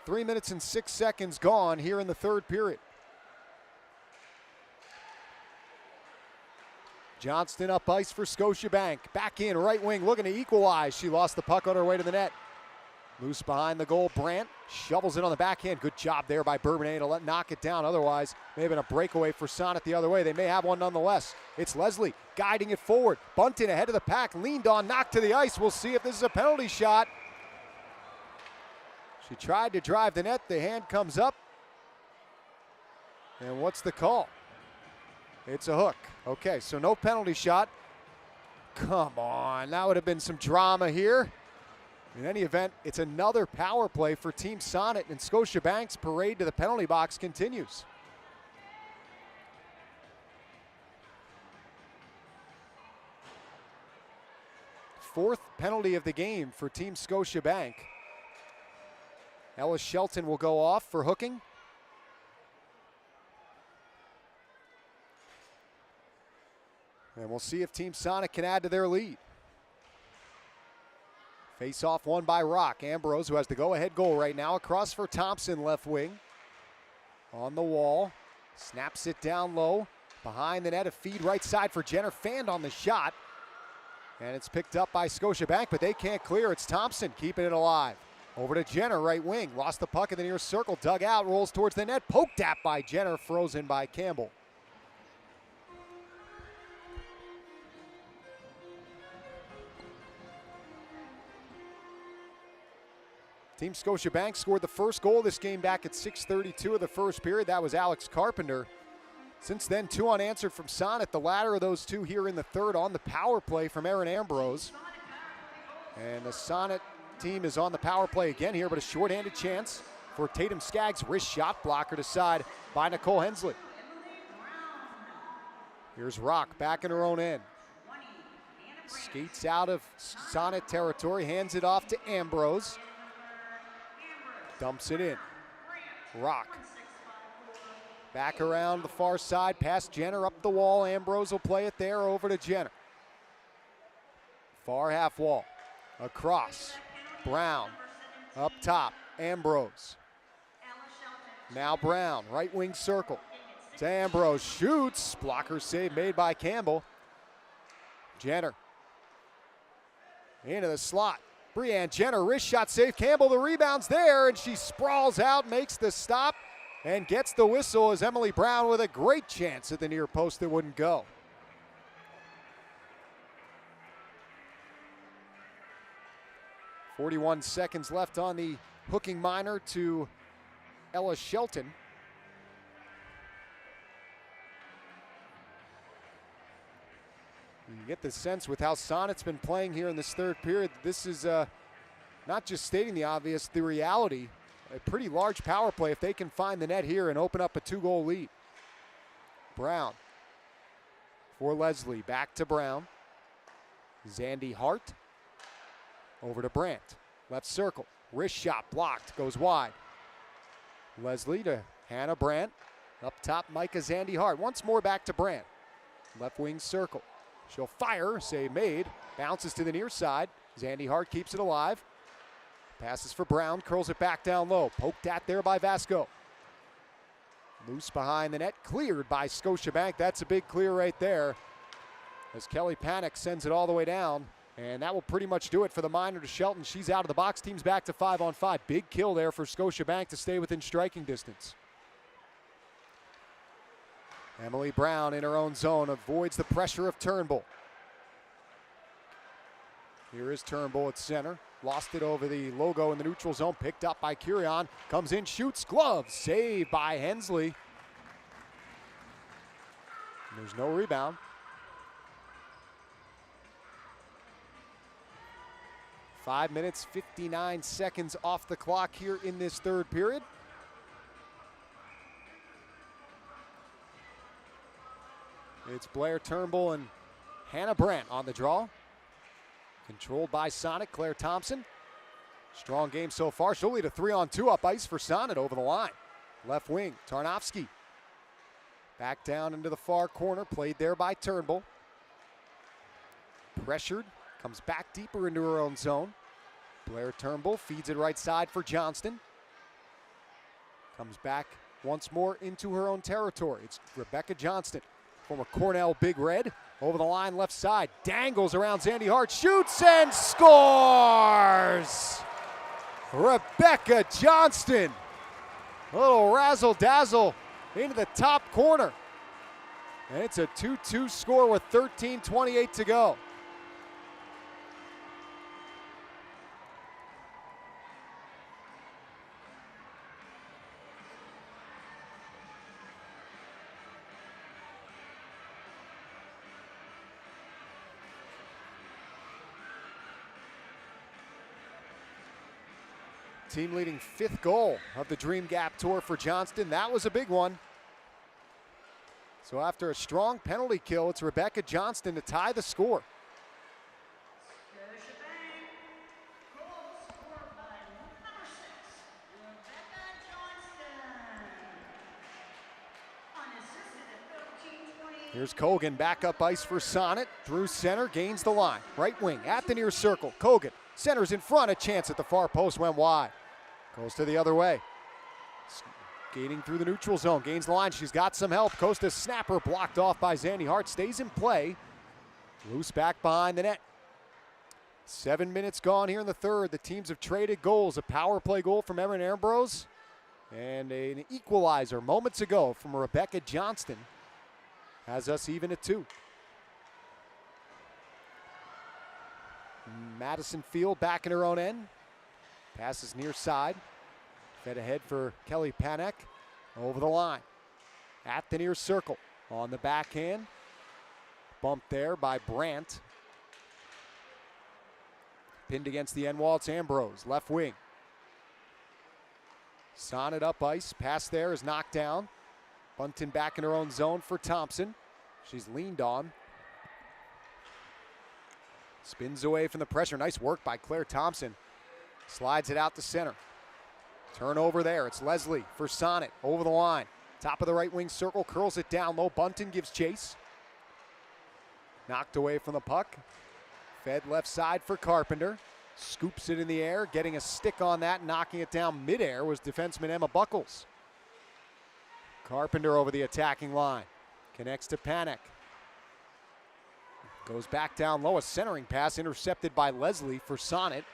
3 minutes and 6 seconds gone here in the third period. Johnston up ice for Scotiabank. Back in, right wing, looking to equalize. She lost the puck on her way to the net. Loose behind the goal, Brandt shovels it on the backhand. Good job there by Bourbonnais to knock it down. Otherwise, may have been a breakaway for Sonnet the other way. They may have one nonetheless. It's Leslie guiding it forward. Bunting ahead of the pack, leaned on, knocked to the ice. We'll see if this is a penalty shot. She tried to drive the net. The hand comes up. And what's the call? It's a hook. Okay, so no penalty shot. Come on, that would have been some drama here. In any event, it's another power play for Team Sonnet, and Scotiabank's parade to the penalty box continues. Fourth penalty of the game for Team Scotiabank. Ella Shelton will go off for hooking. And we'll see if Team Sonnet can add to their lead. Face-off won by Rock. Ambrose, who has the go-ahead goal right now, across for Thompson, left wing. On the wall, snaps it down low. Behind the net, a feed right side for Jenner, fanned on the shot. And it's picked up by Scotiabank, but they can't clear. It's Thompson keeping it alive. Over to Jenner, right wing. Lost the puck in the near circle, dug out, rolls towards the net. Poked at by Jenner, frozen by Campbell. Team Scotiabank scored the first goal of this game back at 6:32 of the first period. That was Alex Carpenter. Since then, 2 unanswered from Sonnet. The latter of those 2 here in the third on the power play from Erin Ambrose. And the Sonnet team is on the power play again here, but a shorthanded chance for Tatum Skaggs. Wrist shot, blocker to side by Nicole Hensley. Here's Rock back in her own end. Skates out of Sonnet territory, hands it off to Ambrose. Dumps it in. Rock. Back around the far side, past Jenner, up the wall. Ambrose will play it there, over to Jenner. Far half wall. Across. Brown. Up top. Ambrose. Now Brown. Right wing circle. To Ambrose. Shoots. Blocker save made by Campbell. Jenner. Into the slot. Breanne Jenner, wrist shot save. Campbell, the rebound's there, and she sprawls out, makes the stop, and gets the whistle as Emily Brown with a great chance at the near post that wouldn't go. .41 seconds left on the hooking minor to Ella Shelton. You get the sense with how Sonnet's been playing here in this third period, this is not just stating the obvious, the reality. A pretty large power play if they can find the net here and open up a 2-goal lead. Brown for Leslie, back to Brown. Zandy Hart over to Brandt. Left circle, wrist shot blocked, goes wide. Leslie to Hannah Brandt. Up top, Micah Zandy Hart. Once more back to Brandt. Left wing circle. She'll fire, save made, bounces to the near side. Zandy Hart keeps it alive. Passes for Brown, curls it back down low. Poked at there by Vasco. Loose behind the net, cleared by Scotiabank. That's a big clear right there. As Kelly Panic sends it all the way down. And that will pretty much do it for the minor to Shelton. She's out of the box, team's back to 5-on-5. Big kill there for Scotiabank to stay within striking distance. Emily Brown in her own zone avoids the pressure of Turnbull. Here is Turnbull at center. Lost it over the logo in the neutral zone. Picked up by Curion. Comes in, shoots, glove. Saved by Hensley. And there's no rebound. Five minutes, 59 seconds off the clock here in this third period. It's Blair Turnbull and Hannah Brandt on the draw. Controlled by Sonnet, Claire Thompson. Strong game so far. She'll lead a 3-on-2 up ice for Sonnet over the line. Left wing, Tarnowski. Back down into the far corner, played there by Turnbull. Pressured, comes back deeper into her own zone. Blair Turnbull feeds it right side for Johnston. Comes back once more into her own territory. It's Rebecca Johnston, former Cornell Big Red. Over the line, left side, dangles around Zandy Hart, shoots and scores! Rebecca Johnston. A little razzle-dazzle into the top corner. And it's a 2-2 score with 13:28 to go. Team leading 5th goal of the Dream Gap Tour for Johnston. That was a big one. So after a strong penalty kill, it's Rebecca Johnston to tie the score. Here's Kogan back up ice for Sonnet. Through center, gains the line. Right wing at the near circle. Kogan centers in front. A chance at the far post went wide. Goes to the other way. Skating through the neutral zone. Gains the line. She's got some help. Costa's snapper blocked off by Zandy Hart. Stays in play. Loose back behind the net. 7 minutes gone here in the third. The teams have traded goals. A power play goal from Erin Ambrose and an equalizer moments ago from Rebecca Johnston has us even at 2. Madison Field back in her own end. Passes near side. Fed ahead for Kelly Panek. Over the line. At the near circle. On the backhand. Bumped there by Brandt. Pinned against the end wall, it's Ambrose. Left wing. Sonnet up ice. Pass there is knocked down. Bunton back in her own zone for Thompson. She's leaned on. Spins away from the pressure. Nice work by Claire Thompson. Slides it out to center. Turnover there. It's Leslie for Sonnet. Over the line. Top of the right wing circle. Curls it down low. Bunton gives chase. Knocked away from the puck. Fed left side for Carpenter. Scoops it in the air. Getting a stick on that. Knocking it down midair was defenseman Emma Buckles. Carpenter over the attacking line. Connects to Panek. Goes back down low. A centering pass intercepted by Leslie for Sonnet.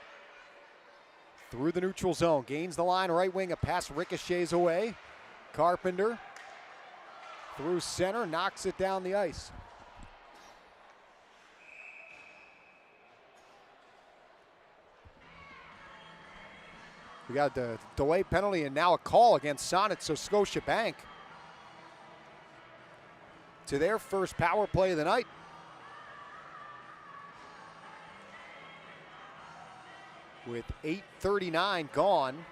Through the neutral zone. Gains the line. Right wing. A pass ricochets away. Carpenter. Through center. Knocks it down the ice. We got the delay penalty and now a call against Sonnet, so Scotiabank to their first power play of the night. With 8:39 gone.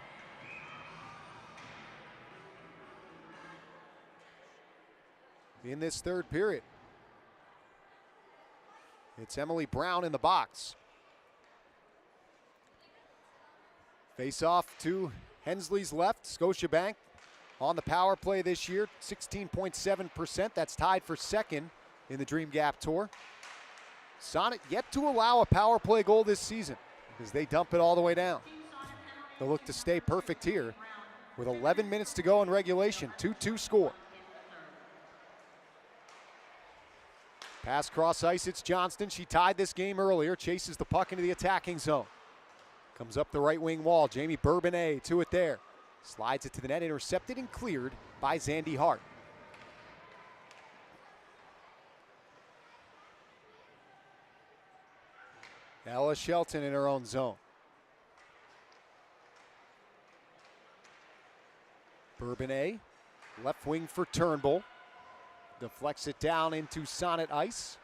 In this third period. It's Emily Brown in the box. Face off to Hensley's left. Scotiabank on the power play this year, 16.7%. That's tied for second in the Dream Gap Tour. Sonnet yet to allow a power play goal this season as they dump it all the way down. They'll look to stay perfect here with 11 minutes to go in regulation. 2-2 score. Pass cross ice, it's Johnston. She tied this game earlier, chases the puck into the attacking zone. Comes up the right wing wall. Jamie Bourbonnais to it there. Slides it to the net, intercepted and cleared by Zandy Hart. Ella Shelton in her own zone. Bourbonnais, left wing for Turnbull. Deflects it down into Sonnet ice.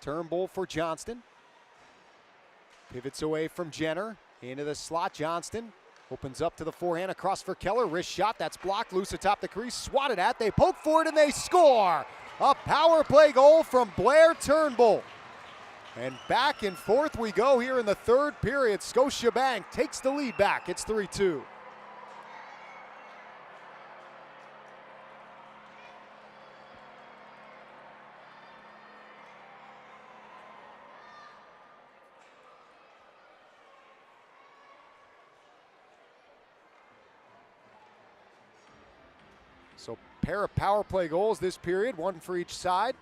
Turnbull for Johnston. Pivots away from Jenner. Into the slot, Johnston opens up to the forehand, across for Keller, wrist shot, that's blocked, loose atop the crease, swatted at, they poke for it and they score! A power play goal from Blair Turnbull. And back and forth we go here in the third period. Scotiabank takes the lead back. It's 3-2. So pair of power play goals this period, one for each side.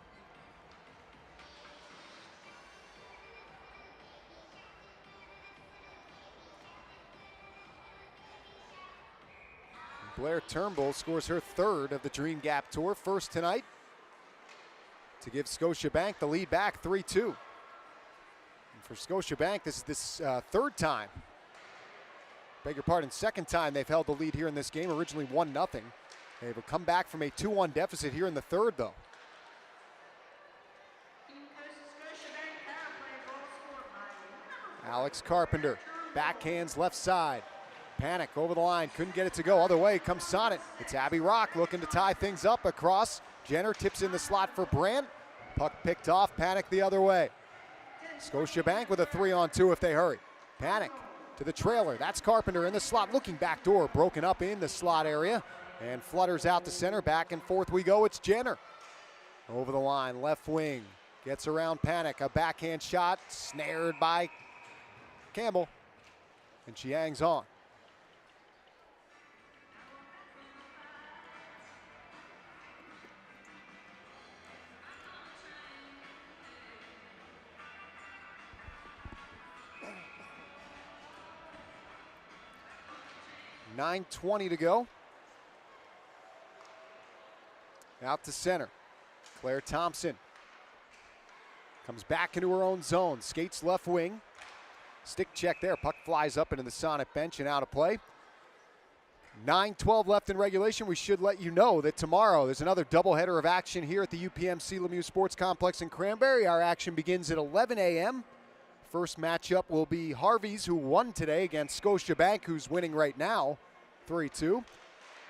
Blair Turnbull scores her third of the Dream Gap Tour, first tonight, to give Scotiabank the lead back 3-2. And for Scotiabank, this is third time, beg your pardon, second time they've held the lead here in this game, originally 1-0. They've come back from a 2-1 deficit here in the third, though. Alex Carpenter, backhands left side. Panic over the line, couldn't get it to go. Other way comes Sonnet. It's Abby Rock looking to tie things up across. Jenner tips in the slot for Brandt. Puck picked off, Panic the other way. Scotiabank with a 3-on-2 if they hurry. Panic to the trailer. That's Carpenter in the slot, looking back door, broken up in the slot area. And flutters out to center, back and forth we go, it's Jenner. Over the line, left wing, gets around Panic, a backhand shot, snared by Campbell, and she hangs on. .9:20 to go. Out to center. Claire Thompson comes back into her own zone. Skates left wing. Stick check there. Puck flies up into the Sonnet bench and out of play. 9:12 left in regulation. We should let you know that tomorrow there's another doubleheader of action here at the UPMC Lemieux Sports Complex in Cranberry. Our action begins at 11 a.m. First matchup will be Harvey's, who won today, against Scotiabank, who's winning right now, 3-2.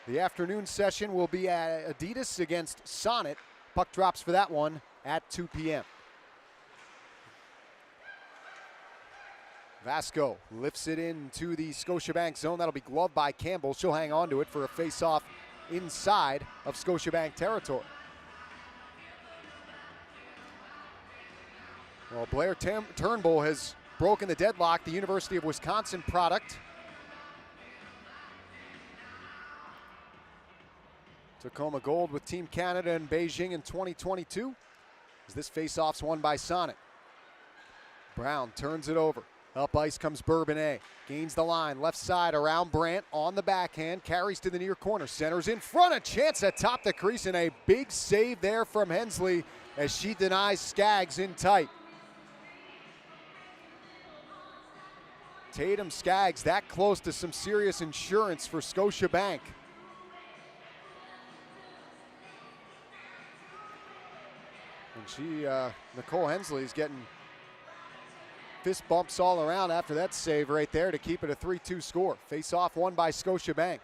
The afternoon session will be at Adidas against Sonnet. Puck drops for that one at 2 p.m. Vasco lifts it into the Scotiabank zone. That'll be gloved by Campbell. She'll hang on to it for a face-off inside of Scotiabank territory. Well, Blair Turnbull has broken the deadlock, the University of Wisconsin product. Tacoma Gold with Team Canada in Beijing in 2022. As this face-off's won by Sonnet. Brown turns it over. Up ice comes Bourbonnais. Gains the line, left side around Brandt on the backhand. Carries to the near corner. Centers in front. A chance atop the crease and a big save there from Hensley as she denies Skaggs in tight. Tatum Skaggs that close to some serious insurance for Scotiabank. And she, Nicole Hensley, is getting fist bumps all around after that save right there to keep it a 3-2 score. Face-off won by Scotiabank.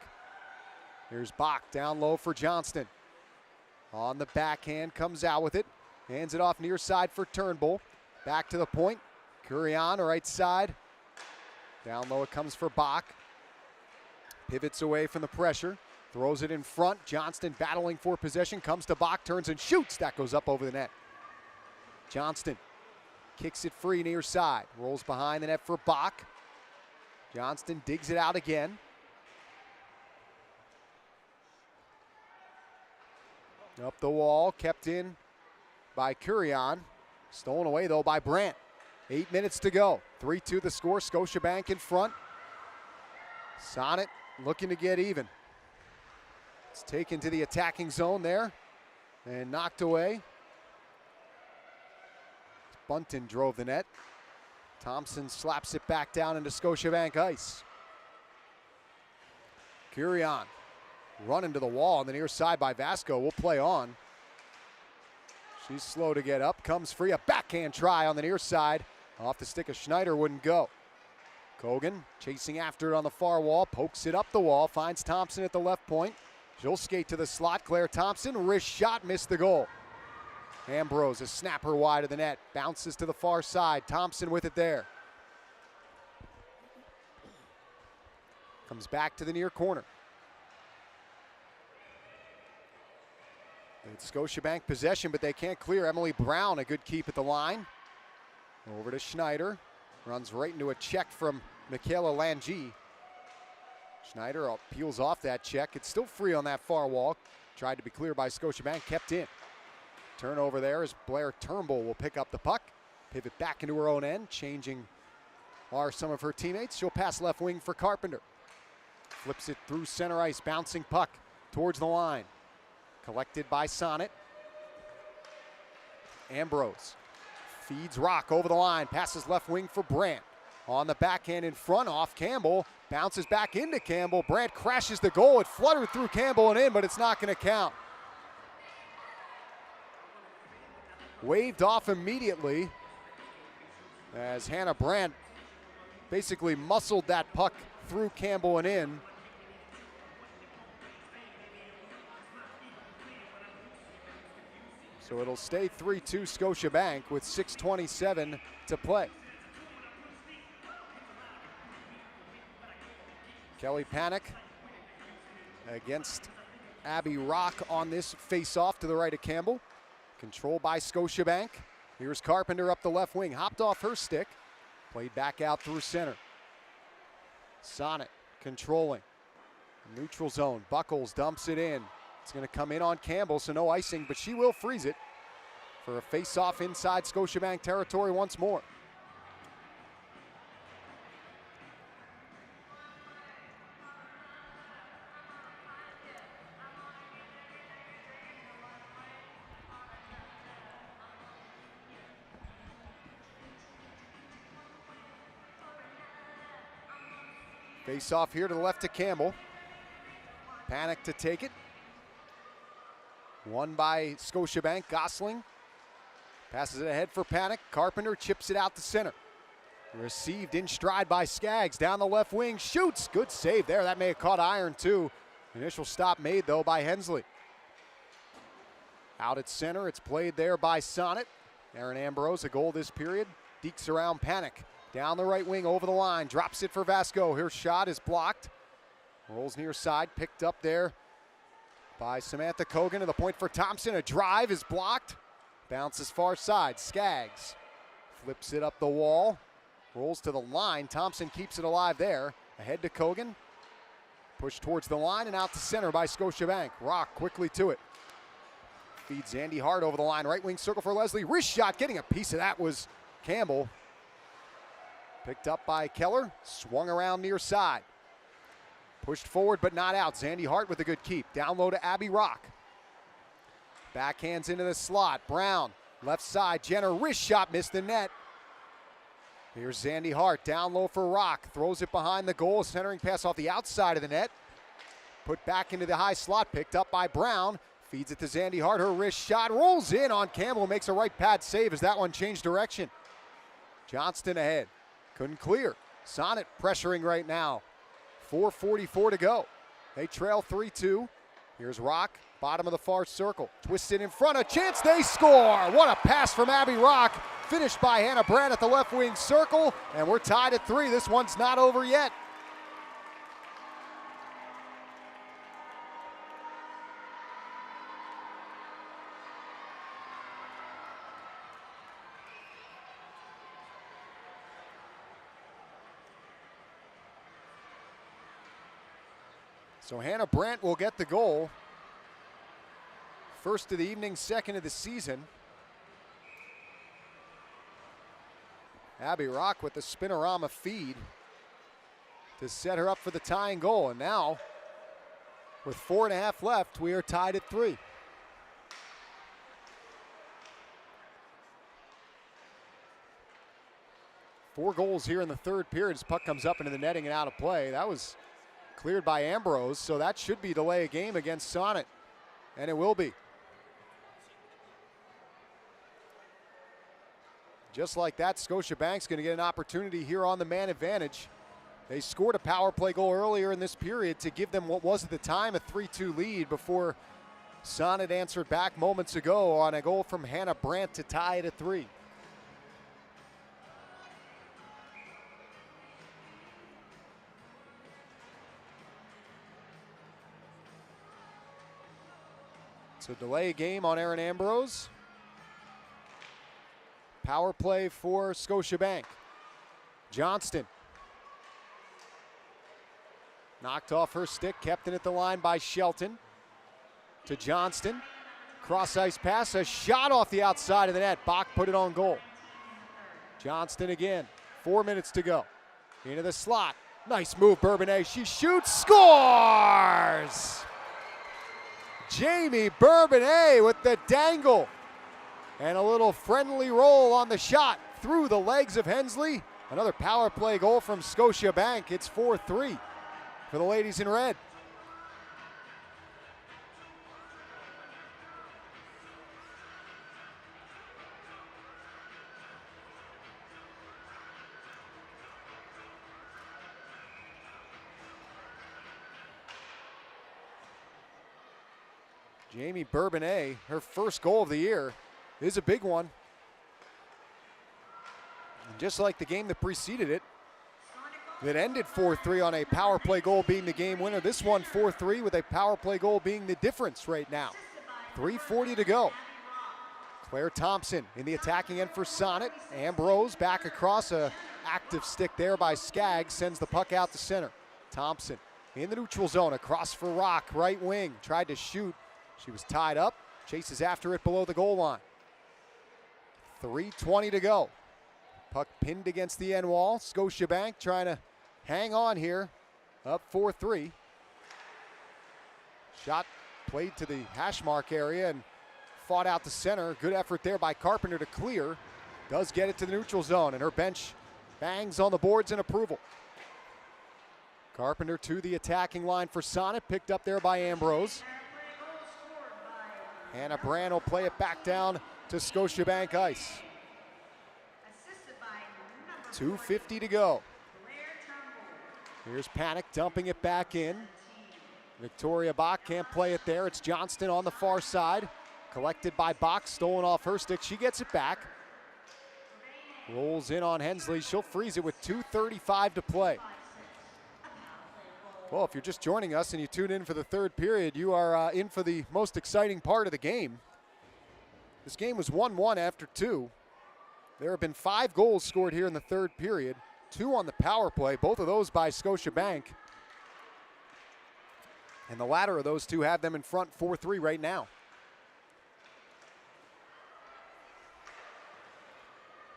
Here's Bach down low for Johnston. On the backhand, comes out with it. Hands it off near side for Turnbull. Back to the point. Kurian, right side. Down low it comes for Bach. Pivots away from the pressure. Throws it in front. Johnston battling for possession. Comes to Bach, turns and shoots. That goes up over the net. Johnston kicks it free near side. Rolls behind the net for Bach. Johnston digs it out again. Up the wall, kept in by Kurian. Stolen away though by Brandt. 8 minutes to go. 3-2 the score. Scotiabank in front. Sonnet looking to get even. It's taken to the attacking zone there and knocked away. Bunton drove the net. Thompson slaps it back down into Scotiabank ice. Kurian running to the wall on the near side by Vasco. Will play on. She's slow to get up. Comes free. A backhand try on the near side. Off the stick of Schneider, wouldn't go. Kogan chasing after it on the far wall. Pokes it up the wall. Finds Thompson at the left point. She'll skate to the slot. Claire Thompson, wrist shot, missed the goal. Ambrose, a snapper wide of the net, bounces to the far side. Thompson with it there. Comes back to the near corner. It's Scotiabank possession, but they can't clear. Emily Brown, a good keep at the line. Over to Schneider. Runs right into a check from Michaela Lange. Schneider peels off that check. It's still free on that far wall. Tried to be clear by Scotiabank, kept in. Turnover there as Blair Turnbull will pick up the puck. Pivot back into her own end, changing some of her teammates. She'll pass left wing for Carpenter. Flips it through center ice, bouncing puck towards the line. Collected by Sonnet. Ambrose feeds Rock over the line, passes left wing for Brandt. On the backhand in front, off Campbell, bounces back into Campbell. Brandt crashes the goal. It fluttered through Campbell and in, but it's not going to count. Waved off immediately as Hannah Brandt basically muscled that puck through Campbell and in. So it'll stay 3-2 Scotiabank with 6:27 to play. Kelly Panic against Abby Rock on this face-off to the right of Campbell. Controlled by Scotiabank. Here's Carpenter up the left wing. Hopped off her stick. Played back out through center. Sonnet controlling. Neutral zone. Buckles dumps it in. It's going to come in on Campbell, so no icing, but she will freeze it for a face-off inside Scotiabank territory once more. Face off here to the left to Campbell. Panic to take it. Won by Scotiabank. Gosling passes it ahead for Panic. Carpenter chips it out to center. Received in stride by Skaggs. Down the left wing. Shoots. Good save there. That may have caught iron too. Initial stop made though by Hensley. Out at center. It's played there by Sonnet. Aaron Ambrose, a goal this period. Dekes around Panic. Down the right wing, over the line, drops it for Vasco. Her shot is blocked. Rolls near side, picked up there by Samantha Kogan to the point for Thompson. A drive is blocked. Bounces far side. Skaggs flips it up the wall. Rolls to the line. Thompson keeps it alive there. Ahead to Kogan. Pushed towards the line and out to center by Scotiabank. Rock quickly to it. Feeds Zandy Hart over the line. Right wing circle for Leslie. Wrist shot. Getting a piece of that was Campbell. Picked up by Keller, swung around near side. Pushed forward but not out. Zandy Hart with a good keep. Down low to Abby Rock. Backhands into the slot. Brown, left side. Jenner, wrist shot, missed the net. Here's Zandy Hart, down low for Rock. Throws it behind the goal. Centering pass off the outside of the net. Put back into the high slot. Picked up by Brown. Feeds it to Zandy Hart. Her wrist shot rolls in on Campbell. Makes a right pad save as that one changed direction. Johnston ahead. Couldn't clear. Sonnet pressuring right now. 4:44 to go. They trail 3-2. Here's Rock, bottom of the far circle. Twisted in front, a chance, they score! What a pass from Abby Rock. Finished by Hannah Brandt at the left wing circle, and we're tied at 3. This one's not over yet. So Hannah Brandt will get the goal. First of the evening, second of the season. Abby Rock with the spinorama feed to set her up for the tying goal. And now, with 4.5 left, we are tied at 3. Four goals here in the third period as puck comes up into the netting and out of play. That was cleared by Ambrose, so that should be delay a game against Sonnet, and it will be. Just like that, Scotiabank's going to get an opportunity here on the man advantage. They scored a power play goal earlier in this period to give them what was at the time a 3-2 lead before Sonnet answered back moments ago on a goal from Hannah Brandt to tie it at 3. So delay a game on Erin Ambrose. Power play for Scotiabank. Johnston. Knocked off her stick, kept it at the line by Shelton. To Johnston. Cross ice pass, a shot off the outside of the net. Bach put it on goal. Johnston again, 4 minutes to go. Into the slot. Nice move, Bourbonnais. She shoots, scores! Jamie Bourbonnais with the dangle. And a little friendly roll on the shot through the legs of Hensley. Another power play goal from Scotiabank. It's 4-3 for the ladies in red. Jamie Bourbonnais, her first goal of the year, is a big one. And just like the game that preceded it, that ended 4-3 on a power play goal being the game winner. This one 4-3 with a power play goal being the difference right now. 3:40 to go. Claire Thompson in the attacking end for Sonnet. Ambrose back across, a active stick there by Skaggs, sends the puck out to center. Thompson in the neutral zone, across for Rock, right wing, tried to shoot. She was tied up, chases after it below the goal line. 3:20 to go. Puck pinned against the end wall. Scotiabank trying to hang on here, up 4-3. Shot played to the hash mark area and fought out the center. Good effort there by Carpenter to clear. Does get it to the neutral zone, and her bench bangs on the boards in approval. Carpenter to the attacking line for Sonnet, picked up there by Ambrose. Hannah Brandt will play it back down to Scotiabank ice. 2:50 to go. Here's Panic dumping it back in. Victoria Bach can't play it there. It's Johnston on the far side. Collected by Bach, stolen off her stick. She gets it back. Rolls in on Hensley. She'll freeze it with 2:35 to play. Well, if you're just joining us and you tune in for the third period, you are in for the most exciting part of the game. This game was 1-1 after 2. There have been 5 goals scored here in the third period, 2 on the power play, both of those by Scotiabank. And the latter of those 2 have them in front 4-3 right now.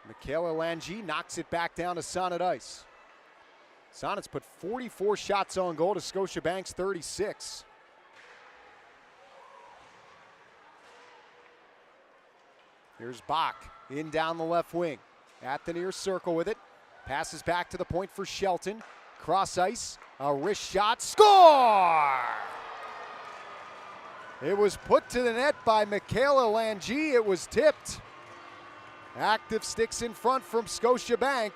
Michaela Langy knocks it back down to Sonnet ice. Sonnet's put 44 shots on goal to Scotiabank's 36. Here's Bach in down the left wing. At the near circle with it. Passes back to the point for Shelton. Cross ice, a wrist shot, score! It was put to the net by Michaela Langy. It was tipped. Active sticks in front from Scotiabank.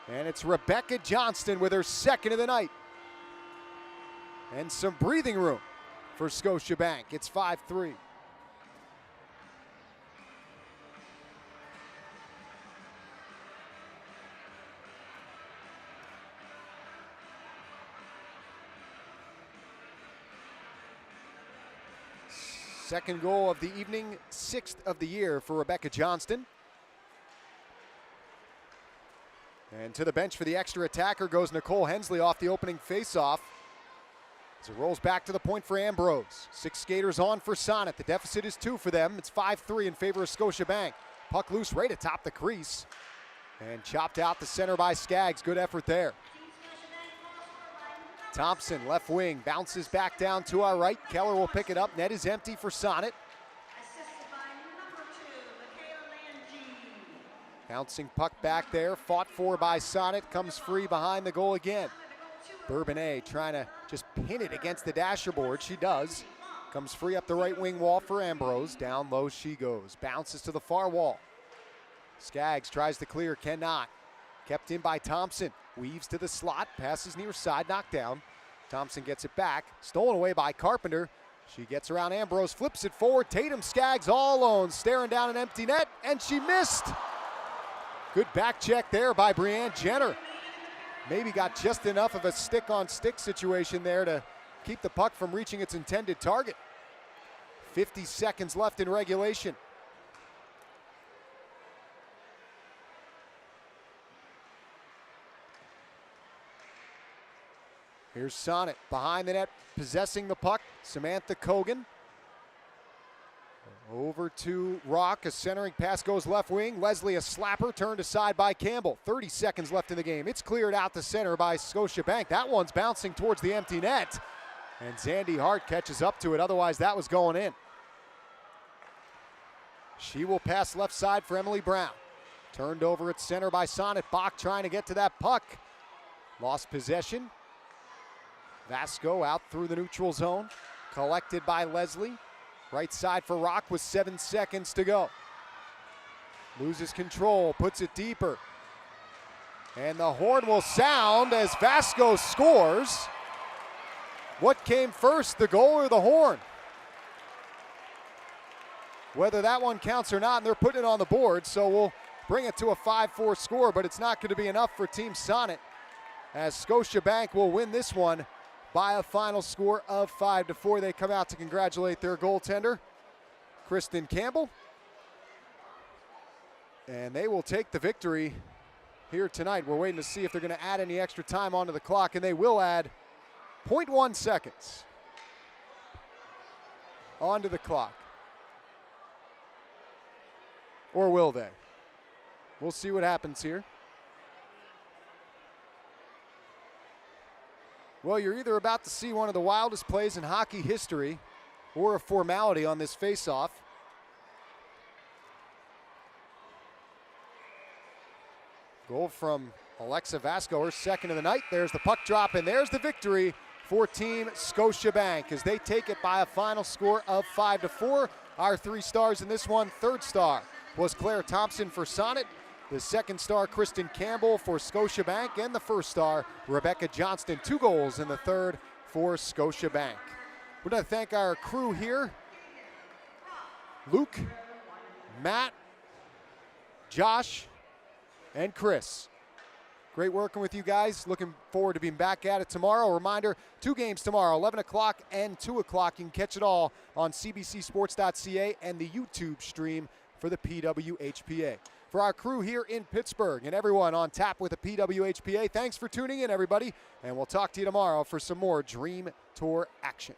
And it's Rebecca Johnston with her second of the night. And some breathing room for Scotiabank. It's 5-3. Second goal of the evening, 6th of the year for Rebecca Johnston. And to the bench for the extra attacker goes Nicole Hensley off the opening faceoff. As it rolls back to the point for Ambrose. 6 skaters on for Sonnet. The deficit is 2 for them. It's 5-3 in favor of Scotiabank. Puck loose right atop the crease. And chopped out the center by Skaggs. Good effort there. Thompson, left wing, bounces back down to our right. Keller will pick it up. Net is empty for Sonnet. Bouncing puck back there, fought for by Sonnet, comes free behind the goal again. Bourbonnais trying to just pin it against the dasher board. She does. Comes free up the right wing wall for Ambrose. Down low she goes. Bounces to the far wall. Skaggs tries to clear, cannot. Kept in by Thompson. Weaves to the slot, passes near side, knocked down. Thompson gets it back. Stolen away by Carpenter. She gets around Ambrose, flips it forward. Tatum Skaggs all alone, staring down an empty net, and she missed. Good back check there by Brianne Jenner. Maybe got just enough of a stick-on-stick situation there to keep the puck from reaching its intended target. 50 seconds left in regulation. Here's Sonnet behind the net, possessing the puck. Samantha Kogan. Over to Rock, a centering pass goes left wing. Leslie a slapper, turned aside by Campbell. 30 seconds left in the game. It's cleared out the center by Scotiabank. That one's bouncing towards the empty net. And Zandy Hart catches up to it, otherwise that was going in. She will pass left side for Emily Brown. Turned over at center by Sonnet. Bach trying to get to that puck. Lost possession. Vasco out through the neutral zone. Collected by Leslie. Right side for Rock with 7 seconds to go. Loses control, puts it deeper. And the horn will sound as Vasco scores. What came first, the goal or the horn? Whether that one counts or not, and they're putting it on the board, so we'll bring it to a 5-4 score, but it's not going to be enough for Team Sonnet, as Scotiabank will win this one by a final score of 5-4. They come out to congratulate their goaltender, Kristen Campbell. And they will take the victory here tonight. We're waiting to see if they're going to add any extra time onto the clock, and they will add 0.1 seconds onto the clock. Or will they? We'll see what happens here. Well, you're either about to see one of the wildest plays in hockey history or a formality on this faceoff. Goal from Alexa Vasco, her second of the night. There's the puck drop, and there's the victory for Team Scotiabank as they take it by a final score of 5-4. Our 3 stars in this one. Third star was Claire Thompson for Sonnet. The second star, Kristen Campbell for Scotiabank, and the first star, Rebecca Johnston. 2 goals in the third for Scotiabank. We're going to thank our crew here. Luke, Matt, Josh, and Chris. Great working with you guys. Looking forward to being back at it tomorrow. A reminder, 2 games tomorrow, 11 o'clock and 2 o'clock. You can catch it all on cbcsports.ca and the YouTube stream for the PWHPA. For our crew here in Pittsburgh and everyone on tap with the PWHPA, thanks for tuning in, everybody, and we'll talk to you tomorrow for some more Dream Tour action.